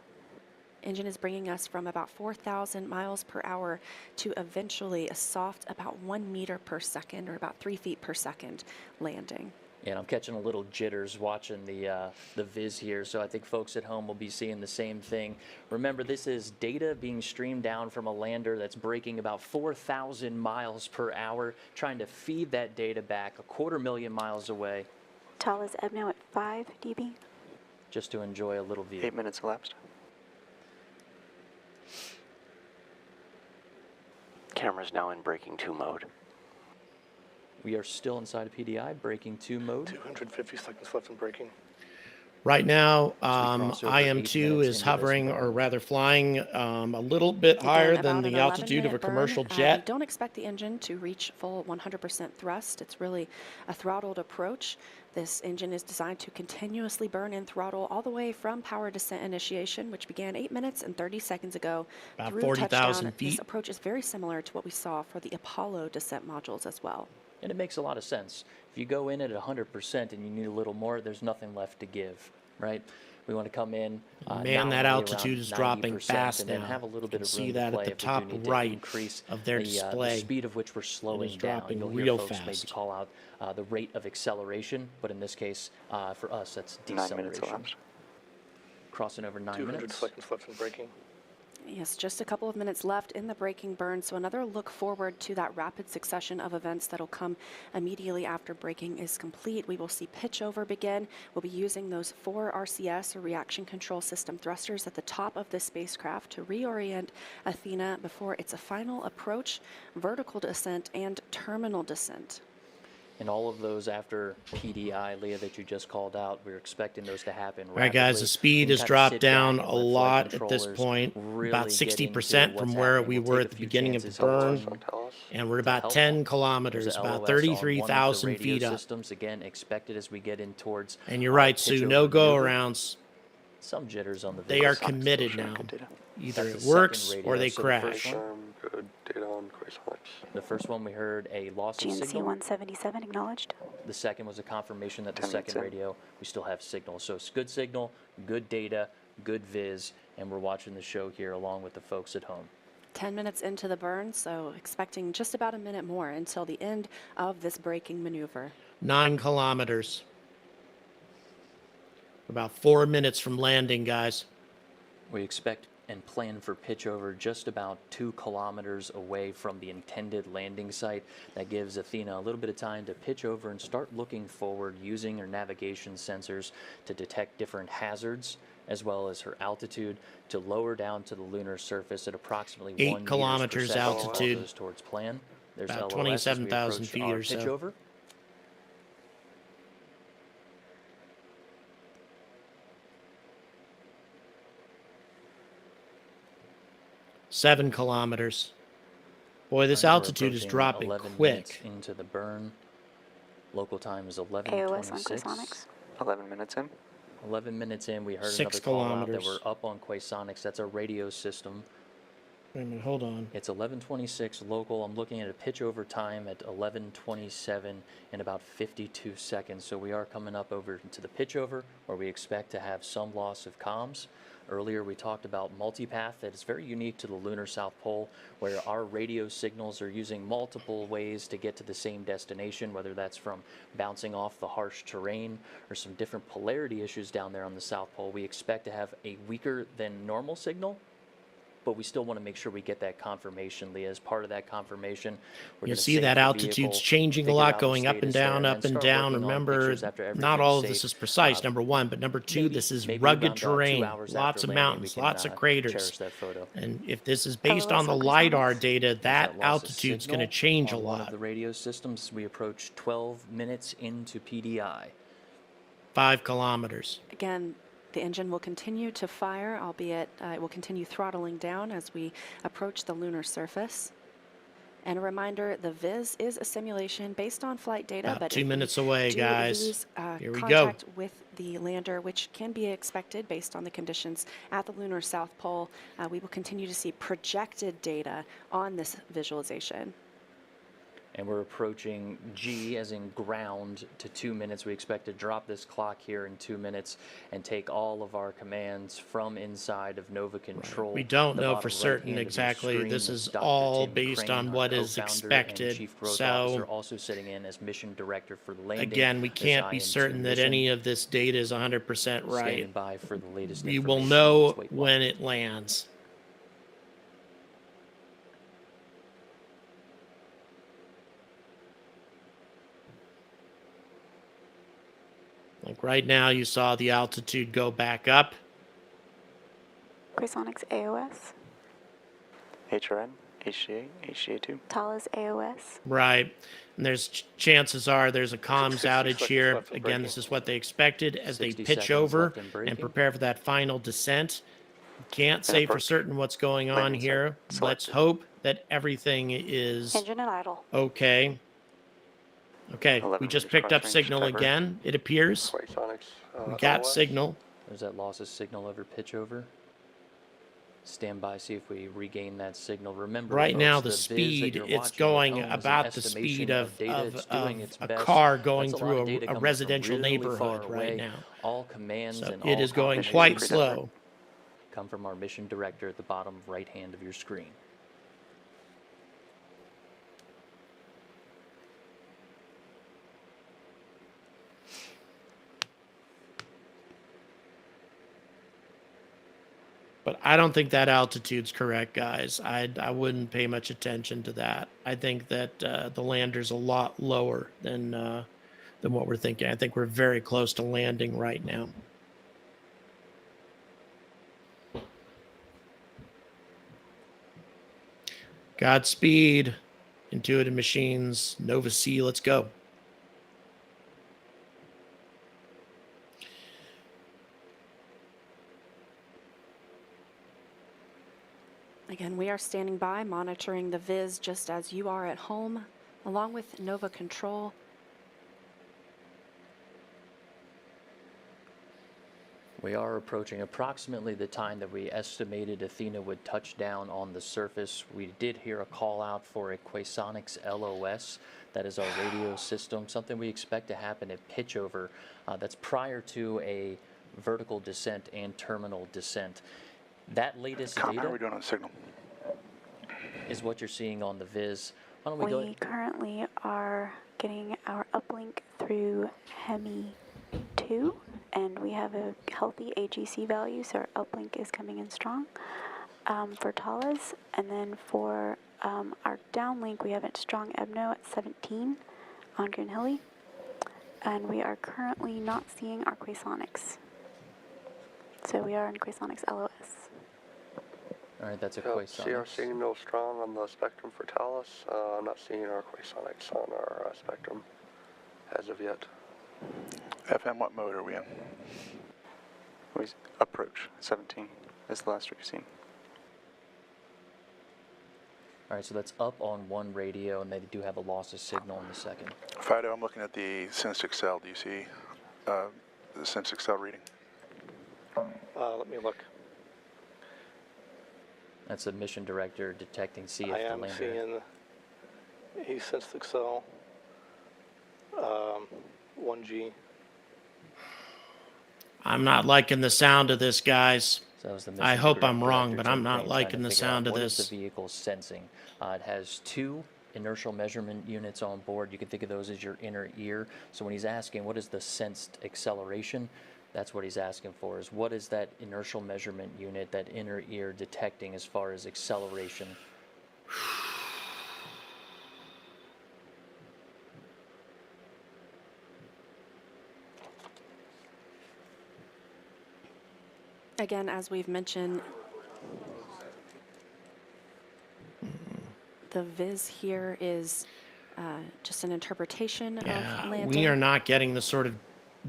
Engine is bringing us from about 4,000 miles per hour to eventually a soft about 1 meter per second, or about 3 feet per second landing. And I'm catching a little jitters watching the viz here, so I think folks at home will be seeing the same thing. Remember, this is data being streamed down from a lander that's braking about 4,000 miles per hour, trying to feed that data back 250,000 miles away. TAL is ebb now at 5 dB. Just to enjoy a little view. 8 minutes elapsed. Camera's now in braking 2 mode. We are still inside of PDI, braking 2 mode. 250 seconds left in braking. Right now, IM-2 is hovering, or rather flying, a little bit higher than the altitude of a commercial jet. Don't expect the engine to reach full 100% thrust. It's really a throttled approach. This engine is designed to continuously burn and throttle all the way from power descent initiation, which began 8 minutes and 30 seconds ago, about through 40,000 touchdown. feet. This approach is very similar to what we saw for the Apollo descent modules as well. And it makes a lot of sense. If you go in at 100% and you need a little more, there's nothing left to give, right? We want to come in. Man, that nominally altitude around is dropping 90% fast and then now. have a little You bit can of see room that to play at the if we top do need to right increase of their the display. speed of which we're slowing is down. dropping You'll real hear folks maybe fast. call out the rate of acceleration, but in this case, for us, that's 9 deceleration. minutes elapsed. Crossing over 9 200 minutes. seconds left in braking. Yes, just a couple of minutes left in the braking burn, so another look forward to that rapid succession of events that'll come immediately after braking is complete. We will see pitch over begin. We'll be using those 4 RCS, or reaction control system thrusters, at the top of the spacecraft to reorient Athena before its a final approach, vertical descent, and terminal descent. And all of those after PDI, Leah, that you just called out, we're expecting those to happen rapidly. All right, guys, the speed has dropped down a lot at this point, about 60% from where we were at the beginning of the burn, and we're about 10 kilometers, about 33,000 feet up. Systems, again, expected as we get in towards. And you're right, Sue, no go-arounds. Some jitters on the They are committed now. Either it works or they crash. Good data on Quasonics. The first one we heard a loss of GNC signal. 177 acknowledged. The second was a confirmation that the 10 minutes second in. radio, we still have signal. So it's good signal, good data, good viz, and we're watching the show here along with the folks at home. 10 minutes into the burn, so expecting just about a minute more until the end of this braking maneuver. 9 kilometers. About 4 minutes from landing, guys. We expect and plan for pitch over just about 2 kilometers away from the intended landing site. That gives Athena a little bit of time to pitch over and start looking forward using her navigation sensors to detect different hazards, as well as her altitude, to lower down to the lunar surface at approximately 8 kilometers altitude. Towards plan. There's About LOS as we 27,000 approach feet our or so. pitch over. Seven kilometers. Boy, this altitude is dropping 11 quick. minutes into the burn. Local time is AOS on 11:26. Quasonics. 11 minutes in. 11 minutes in, we heard 6 another call out that kilometers. we're up on Quasonics. That's our radio system. Wait a minute, hold on. It's 11:26 local. I'm looking at a pitch over time at 11:27 in about 52 seconds. So we are coming up over to the pitch over, where we expect to have some loss of comms. Earlier, we talked about multipath. That is very unique to the lunar South Pole, where our radio signals are using multiple ways to get to the same destination, whether that's from bouncing off the harsh terrain or some different polarity issues down there on the South Pole. We expect to have a weaker than normal signal, but we still want to make sure we get that confirmation, Leah. As part of that confirmation, we're You gonna see sync that the altitude's vehicle, changing a figure lot, out going the up and status there, down, up then and start down. working on Remember, pictures after not everything's all of this safe. is precise, number one. But number two, this is maybe rugged around, 2 terrain, hours lots after of landing, mountains, we can, lots of craters. cherish that photo. And if this is based LOS on the on LiDAR Quasonics. data, that Loss of altitude's going to signal change a on one of lot. the radio systems. We approach 12 minutes into PDI. 5 kilometers. Again, the engine will continue to fire, albeit it will continue throttling down as we approach the lunar surface. And a reminder, the Viz is a simulation based on flight data. About but 2 if we minutes away, do guys. lose, Here we go. contact with the lander, which can be expected based on the conditions at the lunar South Pole, we will continue to see projected data on this visualization. And we're approaching G, as in ground, to 2 minutes. We expect to drop this clock here in 2 minutes and take all of our commands from inside of Nova Control. We don't The know bottom for certain right-hand of your exactly. screen This is is Dr. all Tim based Crane, on our what is co-founder expected. and Chief Growth So, Officer, also sitting in as Mission Director for the landing. again, we of this can't be IM-2 certain that mission. any of this data is 100% right. Standing by for the latest We will information. know Let's wait one. when it lands. Like right now, you saw the altitude go back up. Quasonics AOS. HRN, HCA, HCA2. Thales AOS. Right. And chances are there's a comms 60 outage seconds here. left in Again, braking. this is what they expected as they 60 pitch seconds over left in braking. and prepare for that final descent. Can't say for perk. certain what's going on Landing site here. Let's selected. hope that everything is Engine at idle. okay. Okay, 11 we just meters picked up cross range signal cover. again, it appears. Quasonics. We got LOS. signal. There's that loss of signal over pitch over. Stand by, see if we regain that signal. Remember, Right folks, now, viz the that speed, you're it's watching at going home is an about the speed estimation of, data. It's doing its a best. car That's going a lot of through data a coming from residential really neighborhood far right away. now. All commands So and it all is going confirmations quite slow. come from our mission director at the bottom right hand of your screen. But I don't think that altitude's correct, guys. I wouldn't pay much attention to that. I think that the lander's a lot lower than what we're thinking. I think we're very close to landing right now. Godspeed, Intuitive Machines, Nova C, let's go. Again, we are standing by, monitoring the viz just as you are at home, along with Nova Control. We are approaching approximately the time that we estimated Athena would touch down on the surface. We did hear a call out for a Quasonics LOS. That is our radio system, something we expect to happen at pitch over. That's prior to a vertical descent and terminal descent. That latest How data are we doing on signal? is what you're seeing on the viz. Why don't we go? We currently are getting our uplink through HEMI-2, and we have a healthy AGC value, so our uplink is coming in strong for Talas. And then for our downlink, we have a strong EBNO at 17 on Green Hilly, and we are currently not seeing our Quasonics. So we are in Quasonics LOS. All right, that's a See our Quasonics. signal strong on the spectrum for Talos. I'm not seeing our Quasonics on our spectrum as of yet. FM, what mode are we in? We approach 17 is the last we've seen. All right, so that's up on one radio, and they do have a loss of signal in the second. Fido, I'm looking at the SenseXL. Do you see the SenseXL reading? Let me look. That's the mission director detecting, see if I the am lander. seeing he sensed Excel 1G. I'm not liking the sound of this, guys. So that was the I mission hope I'm director, wrong, Dr. but I'm Tim not Crane, liking trying the to figure out sound of what is this. the vehicle sensing. It has two inertial measurement units on board. You can think of those as your inner ear. So when he's asking what is the sensed acceleration, that's what he's asking for, is what is that inertial measurement unit, that inner ear detecting as far as acceleration. Again, as we've mentioned, the viz here is just an interpretation of landing. We are not getting the sort of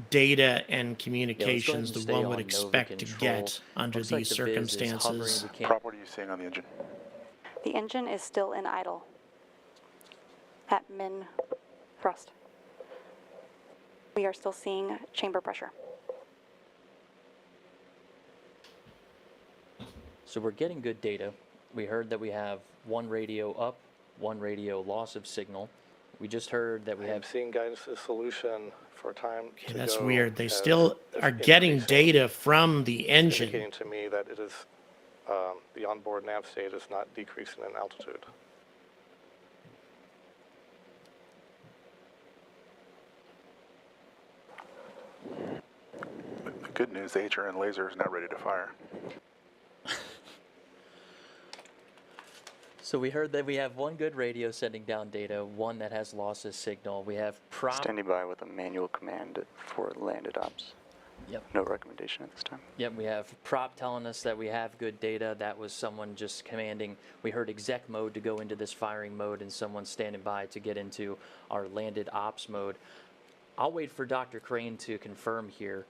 data and Yeah, communications let's that go ahead one would and stay on expect Nova to Control. get under Looks like these the viz is circumstances. hovering. We Prop, what are you seeing on the engine? The engine is still in idle at min thrust. We are still seeing chamber pressure. So we're getting good data. We heard that we have one radio up, one radio loss of signal. We just heard that we I'm have seeing guidance to solution for time Okay, to that's go weird. They as still is are getting increasing. data from the It's engine. indicating to me that it is the onboard nav state is not decreasing in altitude. The good news, the HRN laser is now ready to fire. So we heard that we have one good radio sending down data, one that has loss of signal. We have prop. Standing by with a manual command for landed ops. Yep. No recommendation at this time. Yep, we have prop telling us that we have good data. That was someone just commanding. We heard exec mode to go into this firing mode, and someone standing by to get into our landed ops mode. I'll wait for Dr. Crane to confirm here.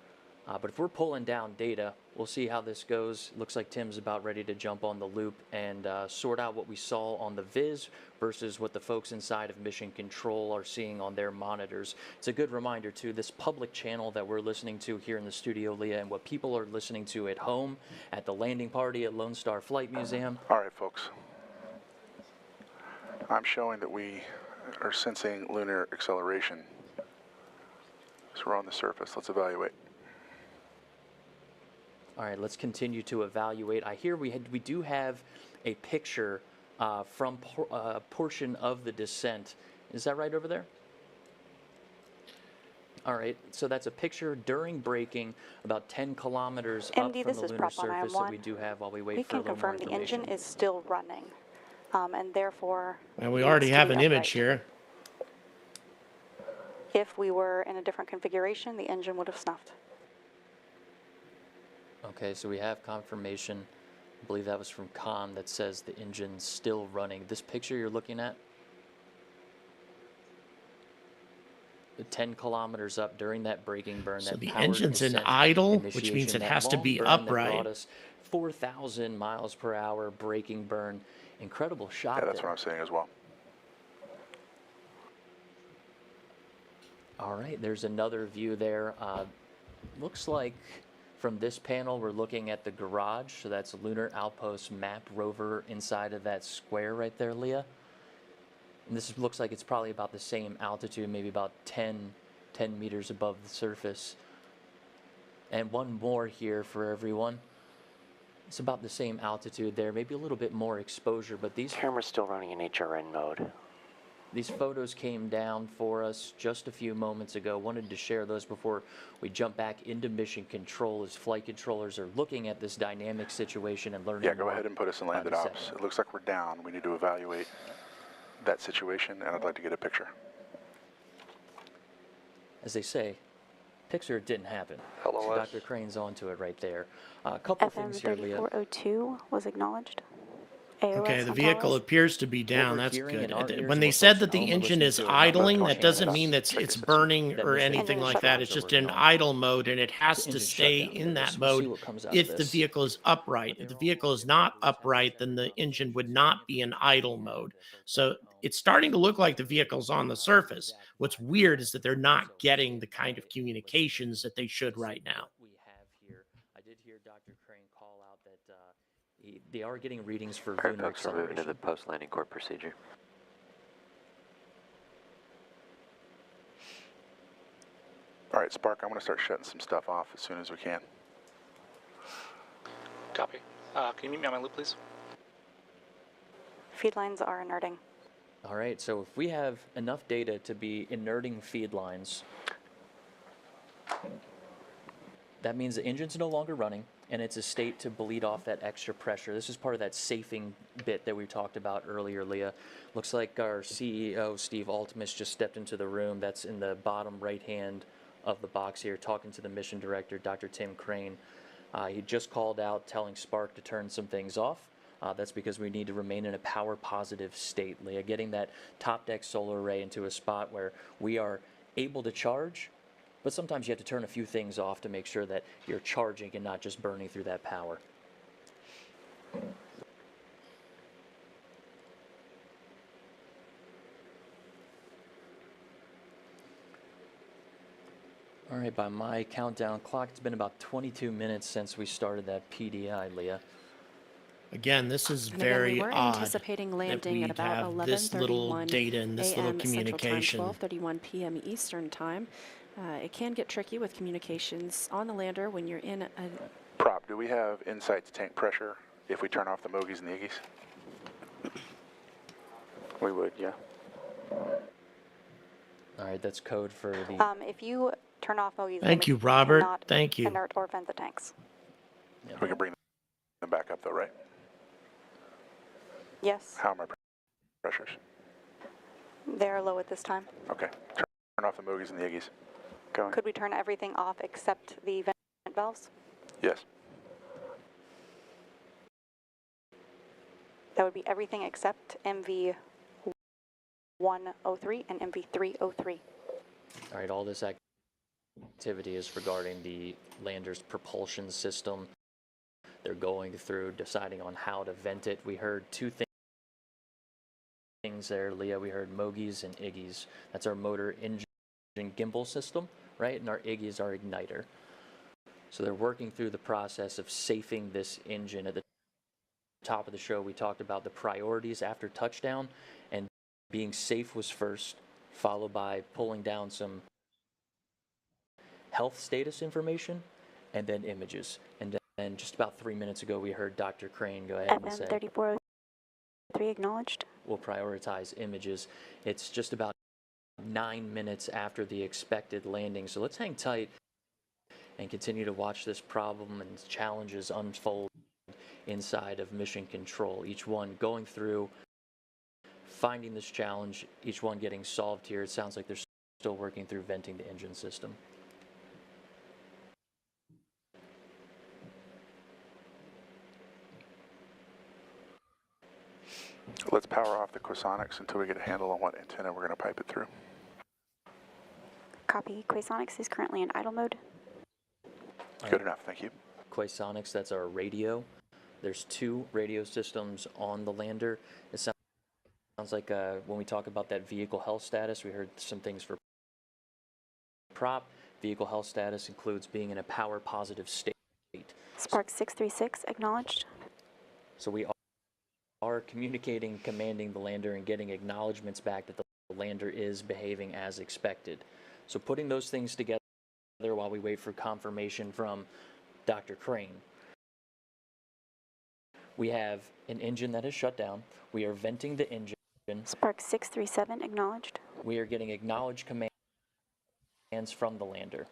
But if we're pulling down data, we'll see how this goes. Looks like Tim's about ready to jump on the loop and sort out what we saw on the Viz versus what the folks inside of Mission Control are seeing on their monitors. It's a good reminder, too, this public channel that we're listening to here in the studio, Leah, and what people are listening to at home, at the landing party at Lone Star Flight Museum. All right, folks. I'm showing that we are sensing lunar acceleration. So we're on the surface. Let's evaluate. All right, let's continue to evaluate. I hear we do have a picture from a portion of the descent. Is that right over there? All right, so that's a picture during braking about 10 kilometers up from the lunar surface that we do have while we wait for a little more information. We can confirm the engine is still running, and therefore... And we already have an image here. If we were in a different configuration, the engine would have snuffed. Okay, so we have confirmation. I believe that was from Con that says the engine's still running. This picture you're looking at, the 10 kilometers up during that braking burn. So that the engine's in idle, which means it has to be upright. That brought us 4,000 miles per hour braking burn. Incredible shot. Yeah, that's what I'm saying as well. All right, there's another view there. Looks like from this panel, we're looking at the garage. So that's Lunar Outpost Map Rover inside of that square right there, Leah. And this looks like it's probably about the same altitude, maybe about 10 meters above the surface. And one more here for everyone. It's about the same altitude there, maybe a little bit more exposure, but these... Camera's still running in HRN mode. These photos came down for us just a few moments ago. Wanted to share those before we jump back into Mission Control as flight controllers are looking at this dynamic situation and learning. Yeah, go ahead and put us in landed ops. It looks like we're down. We need to evaluate that situation, and I'd like to get a picture. As they say, picture it didn't happen. Hello, so Dr. Crane's onto it right there. A couple things here, Leah. FM 3402 was acknowledged. Okay, the vehicle appears to be down. That's good. When they said that the engine is idling, that doesn't mean that it's burning or anything like that. It's just in idle mode, and it has to stay in that mode if the vehicle is upright. If the vehicle is not upright, then the engine would not be in idle mode. So it's starting to look like the vehicle's on the surface. What's weird is that they're not getting the kind of communications that they should right now. I did hear Dr. Crane call out that they are getting readings for All right, lunar folks, we're moving to the post-landing court procedure. All right, Spark, I'm going to start shutting some stuff off as soon as we can. Copy. Can you meet me on my loop, please? Feed lines are inerting. All right, so if we have enough data to be inerting feed lines, that means the engine's no longer running, and it's a state to bleed off that extra pressure. This is part of that safing bit that we talked about earlier, Leah. Looks like our CEO, Steve Artemis, just stepped into the room. That's in the bottom right hand of the box here, talking to the mission director, Dr. Tim Crane. He just called out telling Spark to turn some things off. That's because we need to remain in a power positive state, Leah. Getting that top deck solar array into a spot where we are able to charge, but sometimes you have to turn a few things off to make sure that you're charging and not just burning through that power. All right, by my countdown clock, it's been about 22 minutes since we started that PDI, Leah. Again, this is And very again, we were odd anticipating landing that at about have this little 11:31 data and this little a.m. communication. Central Time, 12:31 p.m. Eastern Time. It can get tricky with communications on the lander when you're in a... Prop, do we have insight to tank pressure if we turn off the Mogies and the Iggies? We would, yeah. All right, that's code for the... If you turn off Mogies... Thank you, Robert. Thank you. Inert or vent the tanks. Yeah. We can bring them back up though, right? Yes. How are my pressures? They're low at this time. Okay, turn off the Mogies and the Iggies. Going. Could we turn everything off except the vent valves? Yes. That would be everything except MV103 and MV303. All right, all this activity is regarding the lander's propulsion system. They're going through deciding on how to vent it. We heard two things there, Leah. We heard Mogies and Iggies. That's our motor engine gimbal system, right? And our Iggy is our igniter. So they're working through the process of safing this engine. At the top of the show, we talked about the priorities after touchdown, and being safe was first, followed by pulling down some health status information, and then images. And then just about 3 minutes ago, we heard Dr. Crane go ahead and say, FM3403 acknowledged. We'll prioritize images. It's just about 9 minutes after the expected landing. So let's hang tight and continue to watch this problem and challenges unfold inside of Mission Control. Each one going through, finding this challenge, each one getting solved here. It sounds like they're still working through venting the engine system. Let's power off the Quasonics until we get a handle on what antenna we're going to pipe it through. Copy. Quasonics is currently in idle mode. Good enough, thank you. Quasonics, that's our radio. There's 2 radio systems on the lander. It sounds like when we talk about that vehicle health status, we heard some things for prop. Vehicle health status includes being in a power positive state. Spark 636 acknowledged. So we are communicating, commanding the lander, and getting acknowledgments back that the lander is behaving as expected. So putting those things together while we wait for confirmation from Dr. Crane. We have an engine that is shut down. We are venting the engine. Spark 637 acknowledged. We are getting acknowledged commands from the lander.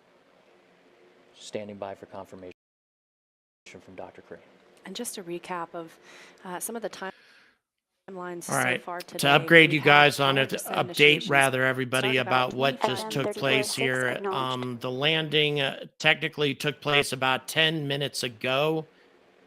Standing by for confirmation from Dr. Crane. And just a recap of some of the timelines All right, so far today. to upgrade We you have guys on power it, descent update initiations rather everybody start about what just FM took place 3406 here. acknowledged. The landing technically took place about 10 minutes ago.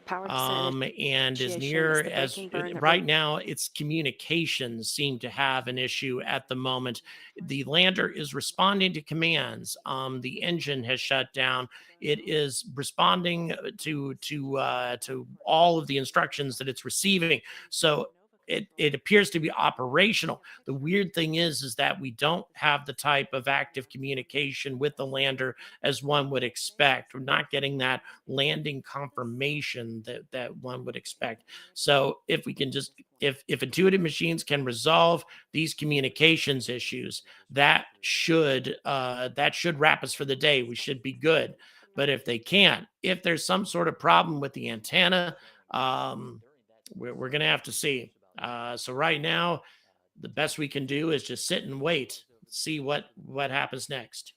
Power descent And as initiation near is the as braking burn that right now, its communications seem to have an issue at the moment. The lander is responding to commands. The engine has shut down. It is responding to all of the instructions that it's receiving. So it appears to be operational. The weird thing is that we don't have the type of active communication with the lander as one would expect. We're not getting that landing confirmation that one would expect. So if we can just, if Intuitive Machines can resolve these communications issues, that should wrap us for the day. We should be good. But if they can't, if there's some sort of problem with the antenna, we're going to have to see. So right now, the best we can do is just sit and wait, see what happens next.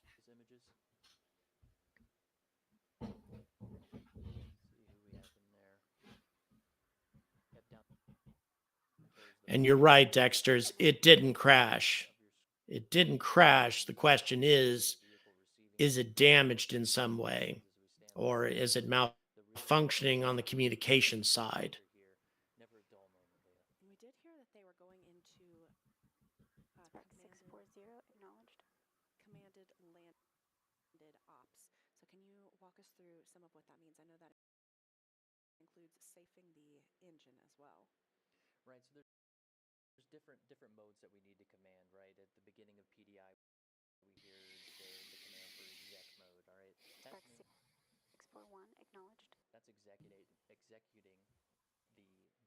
And you're right, Dexters, it didn't crash. It didn't crash. The question is it damaged in some way? Or is it malfunctioning on the communication side? We did hear that they were going into 640 acknowledged. commanded landed ops. So can you walk us through some of what that means? I know that includes safing the engine as well. Right, so there's different modes that we need to command, right? At the beginning of PDI, we hear the command for exec mode, all right? Spark 641 acknowledged. That's executing the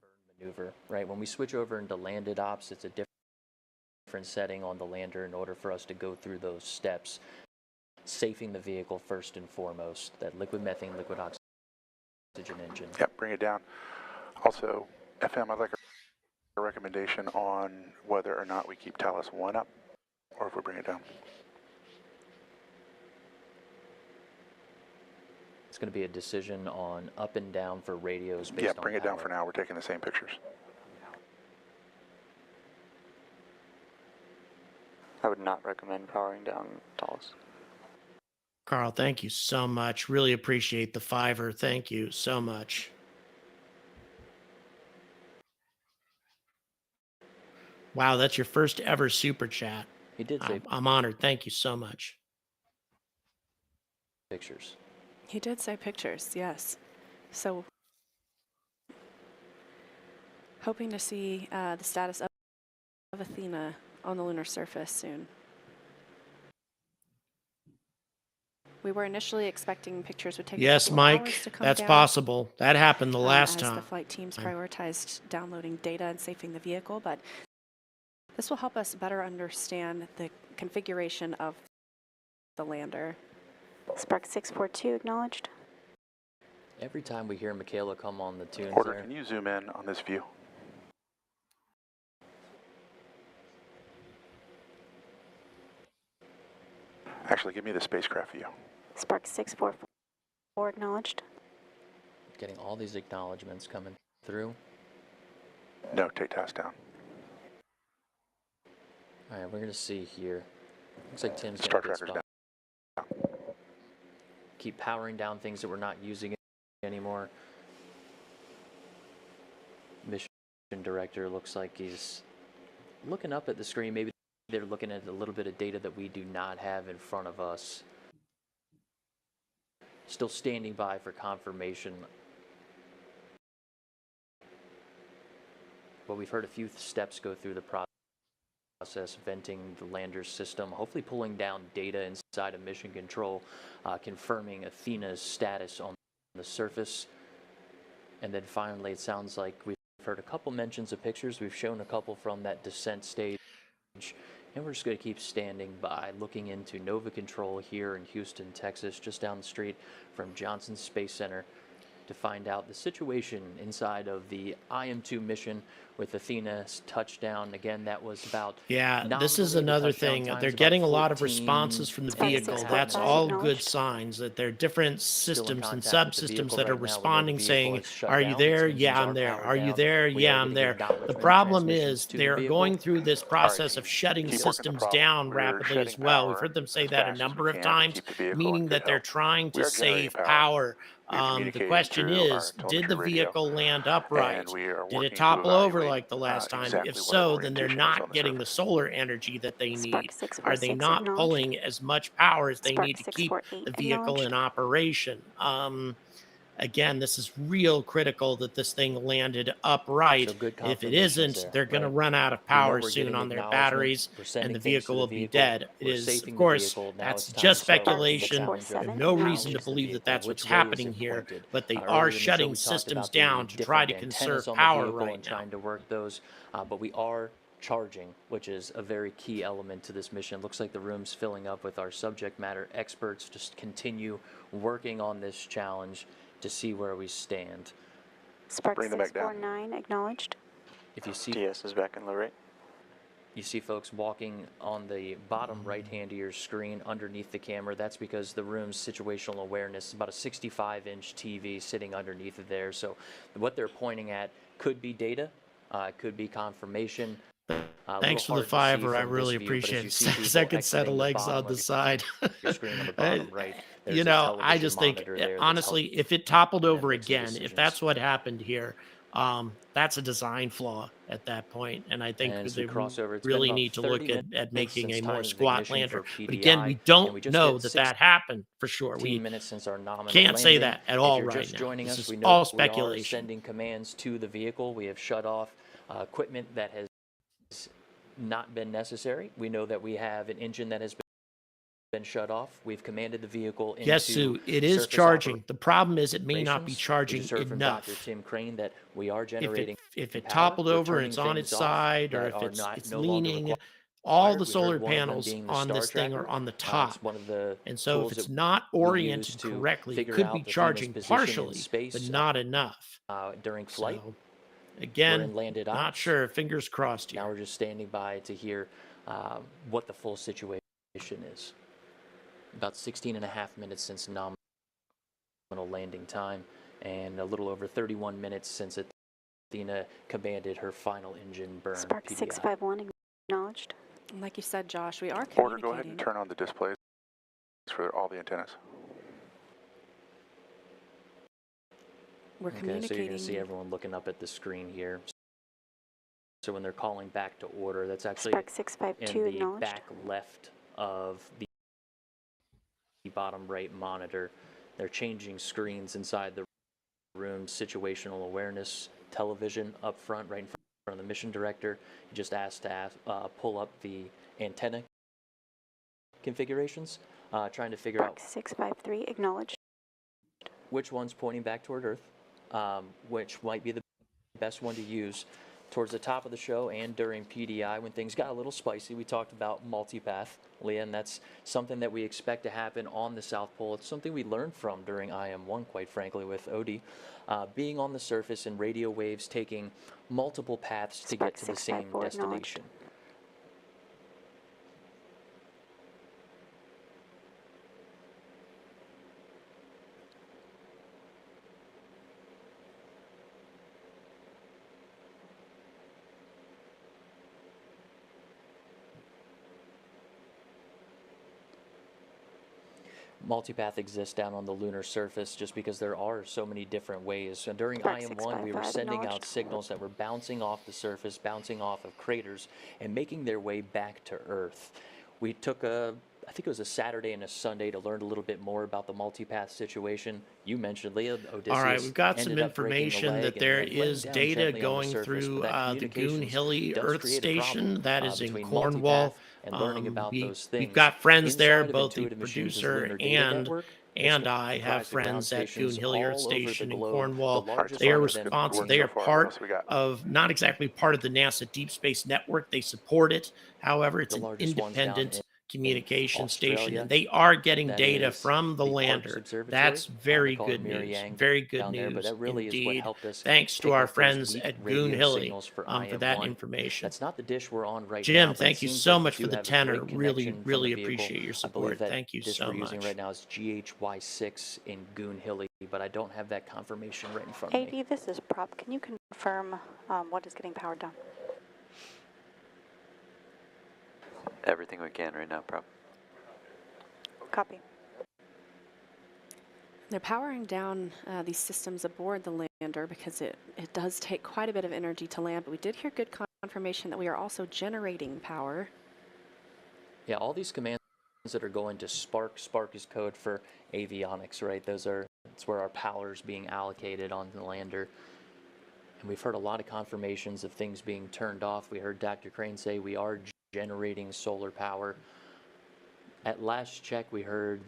burn maneuver, right? When we switch over into landed ops, it's a different setting on the lander in order for us to go through those steps, safing the vehicle first and foremost, that liquid methane, liquid oxygen engine. Yep, bring it down. Also, FM, I'd like a recommendation on whether or not we keep Talos 1 up or if we bring it down. It's going to be a decision on up and down for radios based on Yeah, bring it down power. for now. We're taking the same pictures. I would not recommend powering down Talos. Carl, thank you so much. Really appreciate the $5. Thank you so much. Wow, that's your first ever super chat. He did say. I'm honored. Thank you so much. pictures. He did say pictures, yes. So hoping to see the status of Athena on the lunar surface soon. We were initially expecting pictures would take a couple of hours to come that's down, possible. That happened the last as time. the flight teams prioritized downloading data and safing the vehicle, but this will help us better understand the configuration of the lander. Spark 642 acknowledged. Every time we hear Michaela come on the tunes Porter, there, can you zoom in on this view? Actually, give me the spacecraft view. Spark 644 acknowledged. getting all these acknowledgements coming through. No, take task down. All right, we're going to see here. Looks like Tim's Star going to tracker's down. Keep powering down things that we're not using anymore. Mission director looks like he's looking up at the screen. Maybe they're looking at a little bit of data that we do not have in front of us. Still standing by for confirmation. Well, we've heard a few steps go through the process, venting the lander system, hopefully pulling down data inside of mission control, confirming Athena's status on the surface. And then finally, it sounds like we've heard a couple mentions of pictures. We've shown a couple from that descent stage. And we're just going to keep standing by, looking into Nova Control here in Houston, Texas, just down the street from Johnson Space Center, to find out the situation inside of the IM-2 mission with Athena's touchdown. Again, that was about... Yeah, this is another thing. They're getting a lot of responses from the vehicle. That's all good signs, that there are different systems and subsystems that are responding, saying, are you there? Yeah, I'm there. Are you there? Yeah, I'm there. The problem is they're going through this process of shutting systems down rapidly as well. We've heard them say that a number of times, meaning that they're trying to save power. The question is, did the vehicle land upright? Did it topple over like the last time? If so, then they're not getting the solar energy that they need. Are they not pulling as much power as they need to keep the vehicle in operation? Again, this is real critical that this thing landed upright. If it isn't, they're going to run out of power soon on their batteries, and the vehicle will be dead. It is, of course, that's just speculation. We have no reason to believe that that's what's happening here, but they are shutting systems down to try to conserve power right now. Trying to work those, but we are charging, which is a very key element to this mission. Looks like the room's filling up with our subject matter experts. Just continue working on this challenge to see where we stand. Spark 649 acknowledged. If you see DS is back in low rate. You see folks walking on the bottom right hand of your screen underneath the camera. That's because the room's situational awareness is about a 65-inch TV sitting underneath of there. So what they're pointing at could be data, could be confirmation. Thanks for the $5. I really appreciate it. Second set of legs on the side. You know, I just think, honestly, if it toppled over again, if that's what happened here, that's a design flaw at that point. And I think they really need to look at making a more squat lander. But again, we don't know that that happened for sure. We can't say that at all right now. This is all speculation. We are sending commands to the vehicle. We have shut off equipment that has not been necessary. We know that we have an engine that has been shut off. We've commanded the vehicle into yes, Sue, it is charging. The problem is it may not be charging enough. Dr. Tim Crane that we are generating if it toppled over and it's on its side, or if it's leaning, all the solar panels on this thing are on the top. And so if it's not oriented correctly, it could be charging partially, but not enough. During flight. So, again, not sure. Fingers crossed here. Now we're just standing by to hear what the full situation is. About 16 and a half minutes since nominal landing time, and a little over 31 minutes since Athena commanded her final engine burn. Spark PDI. 651 acknowledged. Like you said, Josh, we are communicating. Porter, go ahead and turn on the displays for all the antennas. We're communicating. So you're going to see everyone looking up at the screen here. So when they're calling back to order, that's actually Spark 652 in the acknowledged. back left of the bottom right monitor. They're changing screens inside the room, situational awareness television up front, right in front of the mission director. He just asked to pull up the antenna configurations, trying to figure out 653 acknowledged. which one's pointing back toward Earth, which might be the best one to use. Towards the top of the show and during PDI, when things got a little spicy, we talked about multipath, Leah, and that's something that we expect to happen on the South Pole. It's something we learned from during IM-1, quite frankly, with Odie. Being on the surface and radio waves taking multiple paths to get to the same destination. Multipath exists down on the lunar surface just because there are so many different ways. So during IM-1, we were sending out signals that were bouncing off the surface, bouncing off of craters, and making their way back to Earth. We took I think it was a Saturday and a Sunday to learn a little bit more about the multipath situation. You mentioned, Leah, Odysseus. All right, we've got some information that there is data going through the Goon Hilly Earth Station that is in Cornwall. We've got friends there, both the producer and I have friends at Goon Hilly Earth Station in Cornwall. They are responsible. They are part of, not exactly part of the NASA Deep Space Network. They support it. However, it's an independent communication station, and they are getting data from the lander. That's very good news. Very good news indeed. Thanks to our friends at Goon Hilly for that information. That's not the dish we're on right now. Jim, thank you so much for the tenor. Really, really appreciate your support. Thank you so much. We're using right now is GHY6 in Goon Hilly, but I don't have that confirmation right in front of me. AD, this is Prop. Can you confirm what is getting powered down? Everything we can right now, Prop. Copy. They're powering down these systems aboard the lander because it does take quite a bit of energy to land, but we did hear good confirmation that we are also generating power. Yeah, all these commands that are going to Spark. Spark is code for avionics, right? That's where our power is being allocated on the lander. And we've heard a lot of confirmations of things being turned off. We heard Dr. Crane say we are generating solar power. At last check, we heard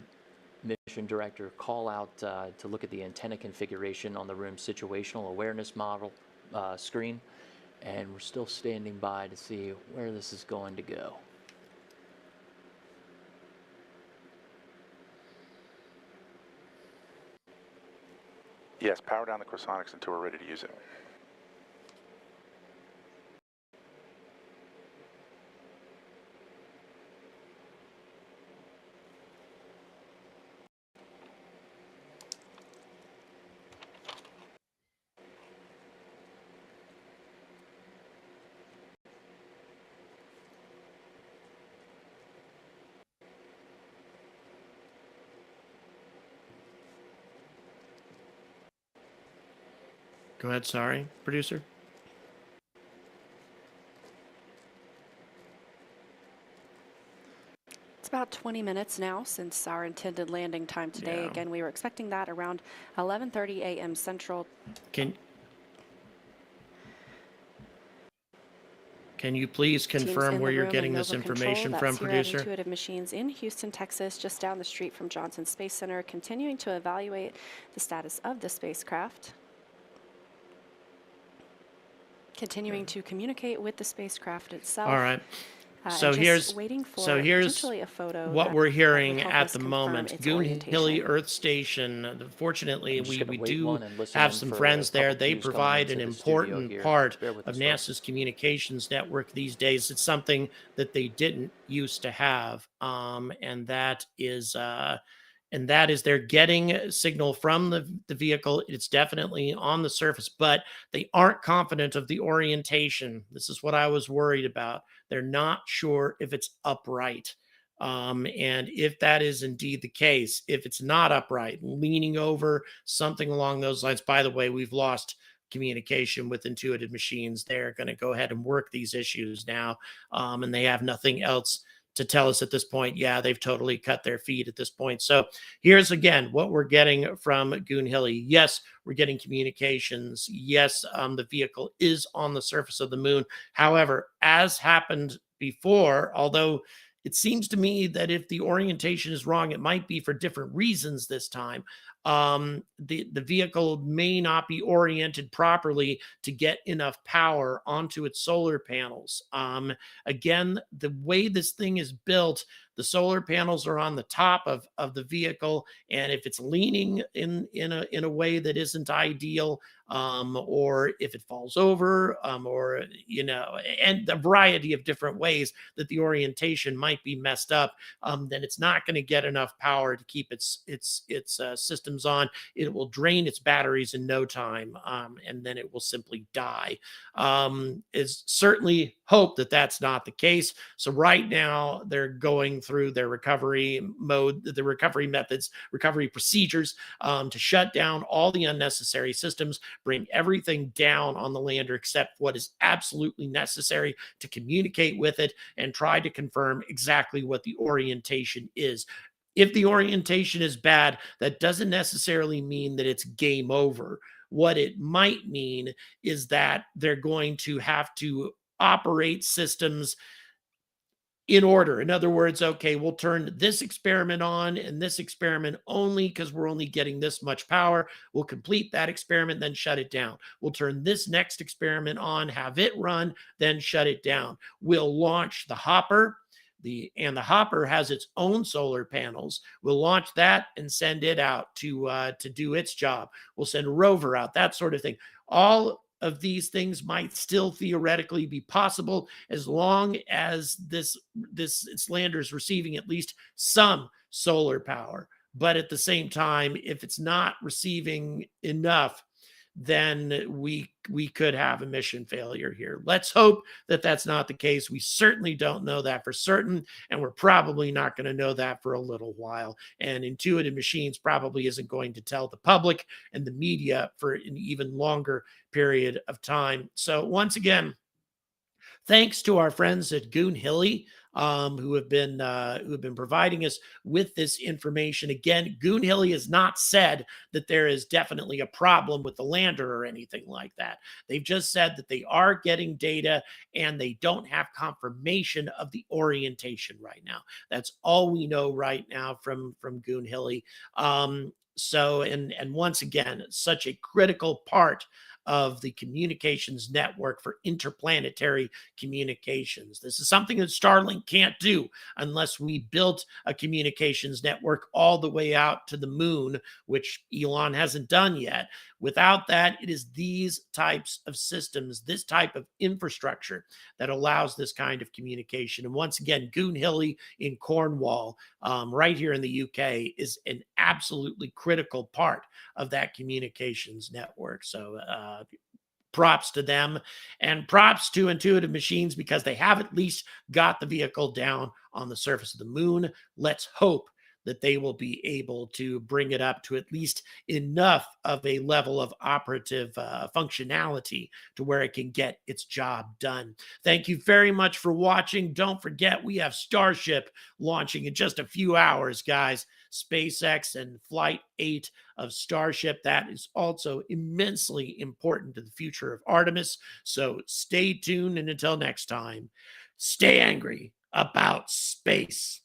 mission director call out to look at the antenna configuration on the room's situational awareness model screen, and we're still standing by to see where this is going to go. Yes, power down the cosonics until we're ready to use it. Go ahead, sorry, producer. It's about 20 minutes now since our intended landing time today. Yeah. Again, we were expecting that around 11:30 a.m. Central. Can you please confirm where you're getting this information from, producer? Intuitive Machines in Houston, Texas, just down the street from Johnson Space Center, continuing to evaluate the status of the spacecraft. Continuing to communicate with the spacecraft itself. All right. So here's a photo what we're hearing at the moment. Goon Hilly Earth Station. Fortunately, we do have some friends there. They provide an important part of NASA's communications network these days. It's something that they didn't used to have, and that is they're getting a signal from the vehicle. It's definitely on the surface, but they aren't confident of the orientation. This is what I was worried about. They're not sure if it's upright. And if that is indeed the case, if it's not upright, leaning over, something along those lines. By the way, we've lost communication with Intuitive Machines. They're going to go ahead and work these issues now, and they have nothing else to tell us at this point, yeah, they've totally cut their feet at this point. So here's again what we're getting from Goonhilly. Yes, we're getting communications. Yes, the vehicle is on the surface of the moon. However, as happened before, although it seems to me that if the orientation is wrong, it might be for different reasons this time. The vehicle may not be oriented properly to get enough power onto its solar panels. Again, the way this thing is built, the solar panels are on the top of the vehicle, and if it's leaning in a way that isn't ideal, or if it falls over, or and a variety of different ways that the orientation might be messed up, then it's not going to get enough power to keep its systems on. It will drain its batteries in no time, and then it will simply die. Is certainly hope that that's not the case. So right now they're going through their recovery mode, the recovery methods, recovery procedures, to shut down all the unnecessary systems, bring everything down on the lander except what is absolutely necessary to communicate with it, and try to confirm exactly what the orientation is. If the orientation is bad, that doesn't necessarily mean that it's game over. What it might mean is that they're going to have to operate systems in order. In other words, okay, we'll turn this experiment on and this experiment only because we're only getting this much power. We'll complete that experiment, then shut it down. We'll turn this next experiment on, have it run, then shut it down. We'll launch the hopper. The hopper has its own solar panels. We'll launch that and send it out to do its job. We'll send a rover out, that sort of thing. All of these things might still theoretically be possible as long as this lander is receiving at least some solar power. But at the same time, if it's not receiving enough, then we could have a mission failure here. Let's hope that that's not the case. We certainly don't know that for certain, and we're probably not going to know that for a little while. And Intuitive Machines probably isn't going to tell the public and the media for an even longer period of time. So once again, thanks to our friends at Goonhilly, who have been providing us with this information. Again, Goonhilly has not said that there is definitely a problem with the lander or anything like that. They've just said that they are getting data and they don't have confirmation of the orientation right now. That's all we know right now from Goonhilly. So once again, such a critical part of the communications network for interplanetary communications. This is something that Starlink can't do unless we built a communications network all the way out to the moon, which Elon hasn't done yet. Without that, it is these types of systems, this type of infrastructure that allows this kind of communication. And once again, Goonhilly in Cornwall, right here in the UK, is an absolutely critical part of that communications network. So props to them, and props to Intuitive Machines because they have at least got the vehicle down on the surface of the moon. Let's hope that they will be able to bring it up to at least enough of a level of operative functionality to where it can get its job done. Thank you very much for watching. Don't forget, we have Starship launching in just a few hours, guys. SpaceX and Flight 8 of Starship. That is also immensely important to the future of Artemis. So stay tuned, and until next time, stay angry about space.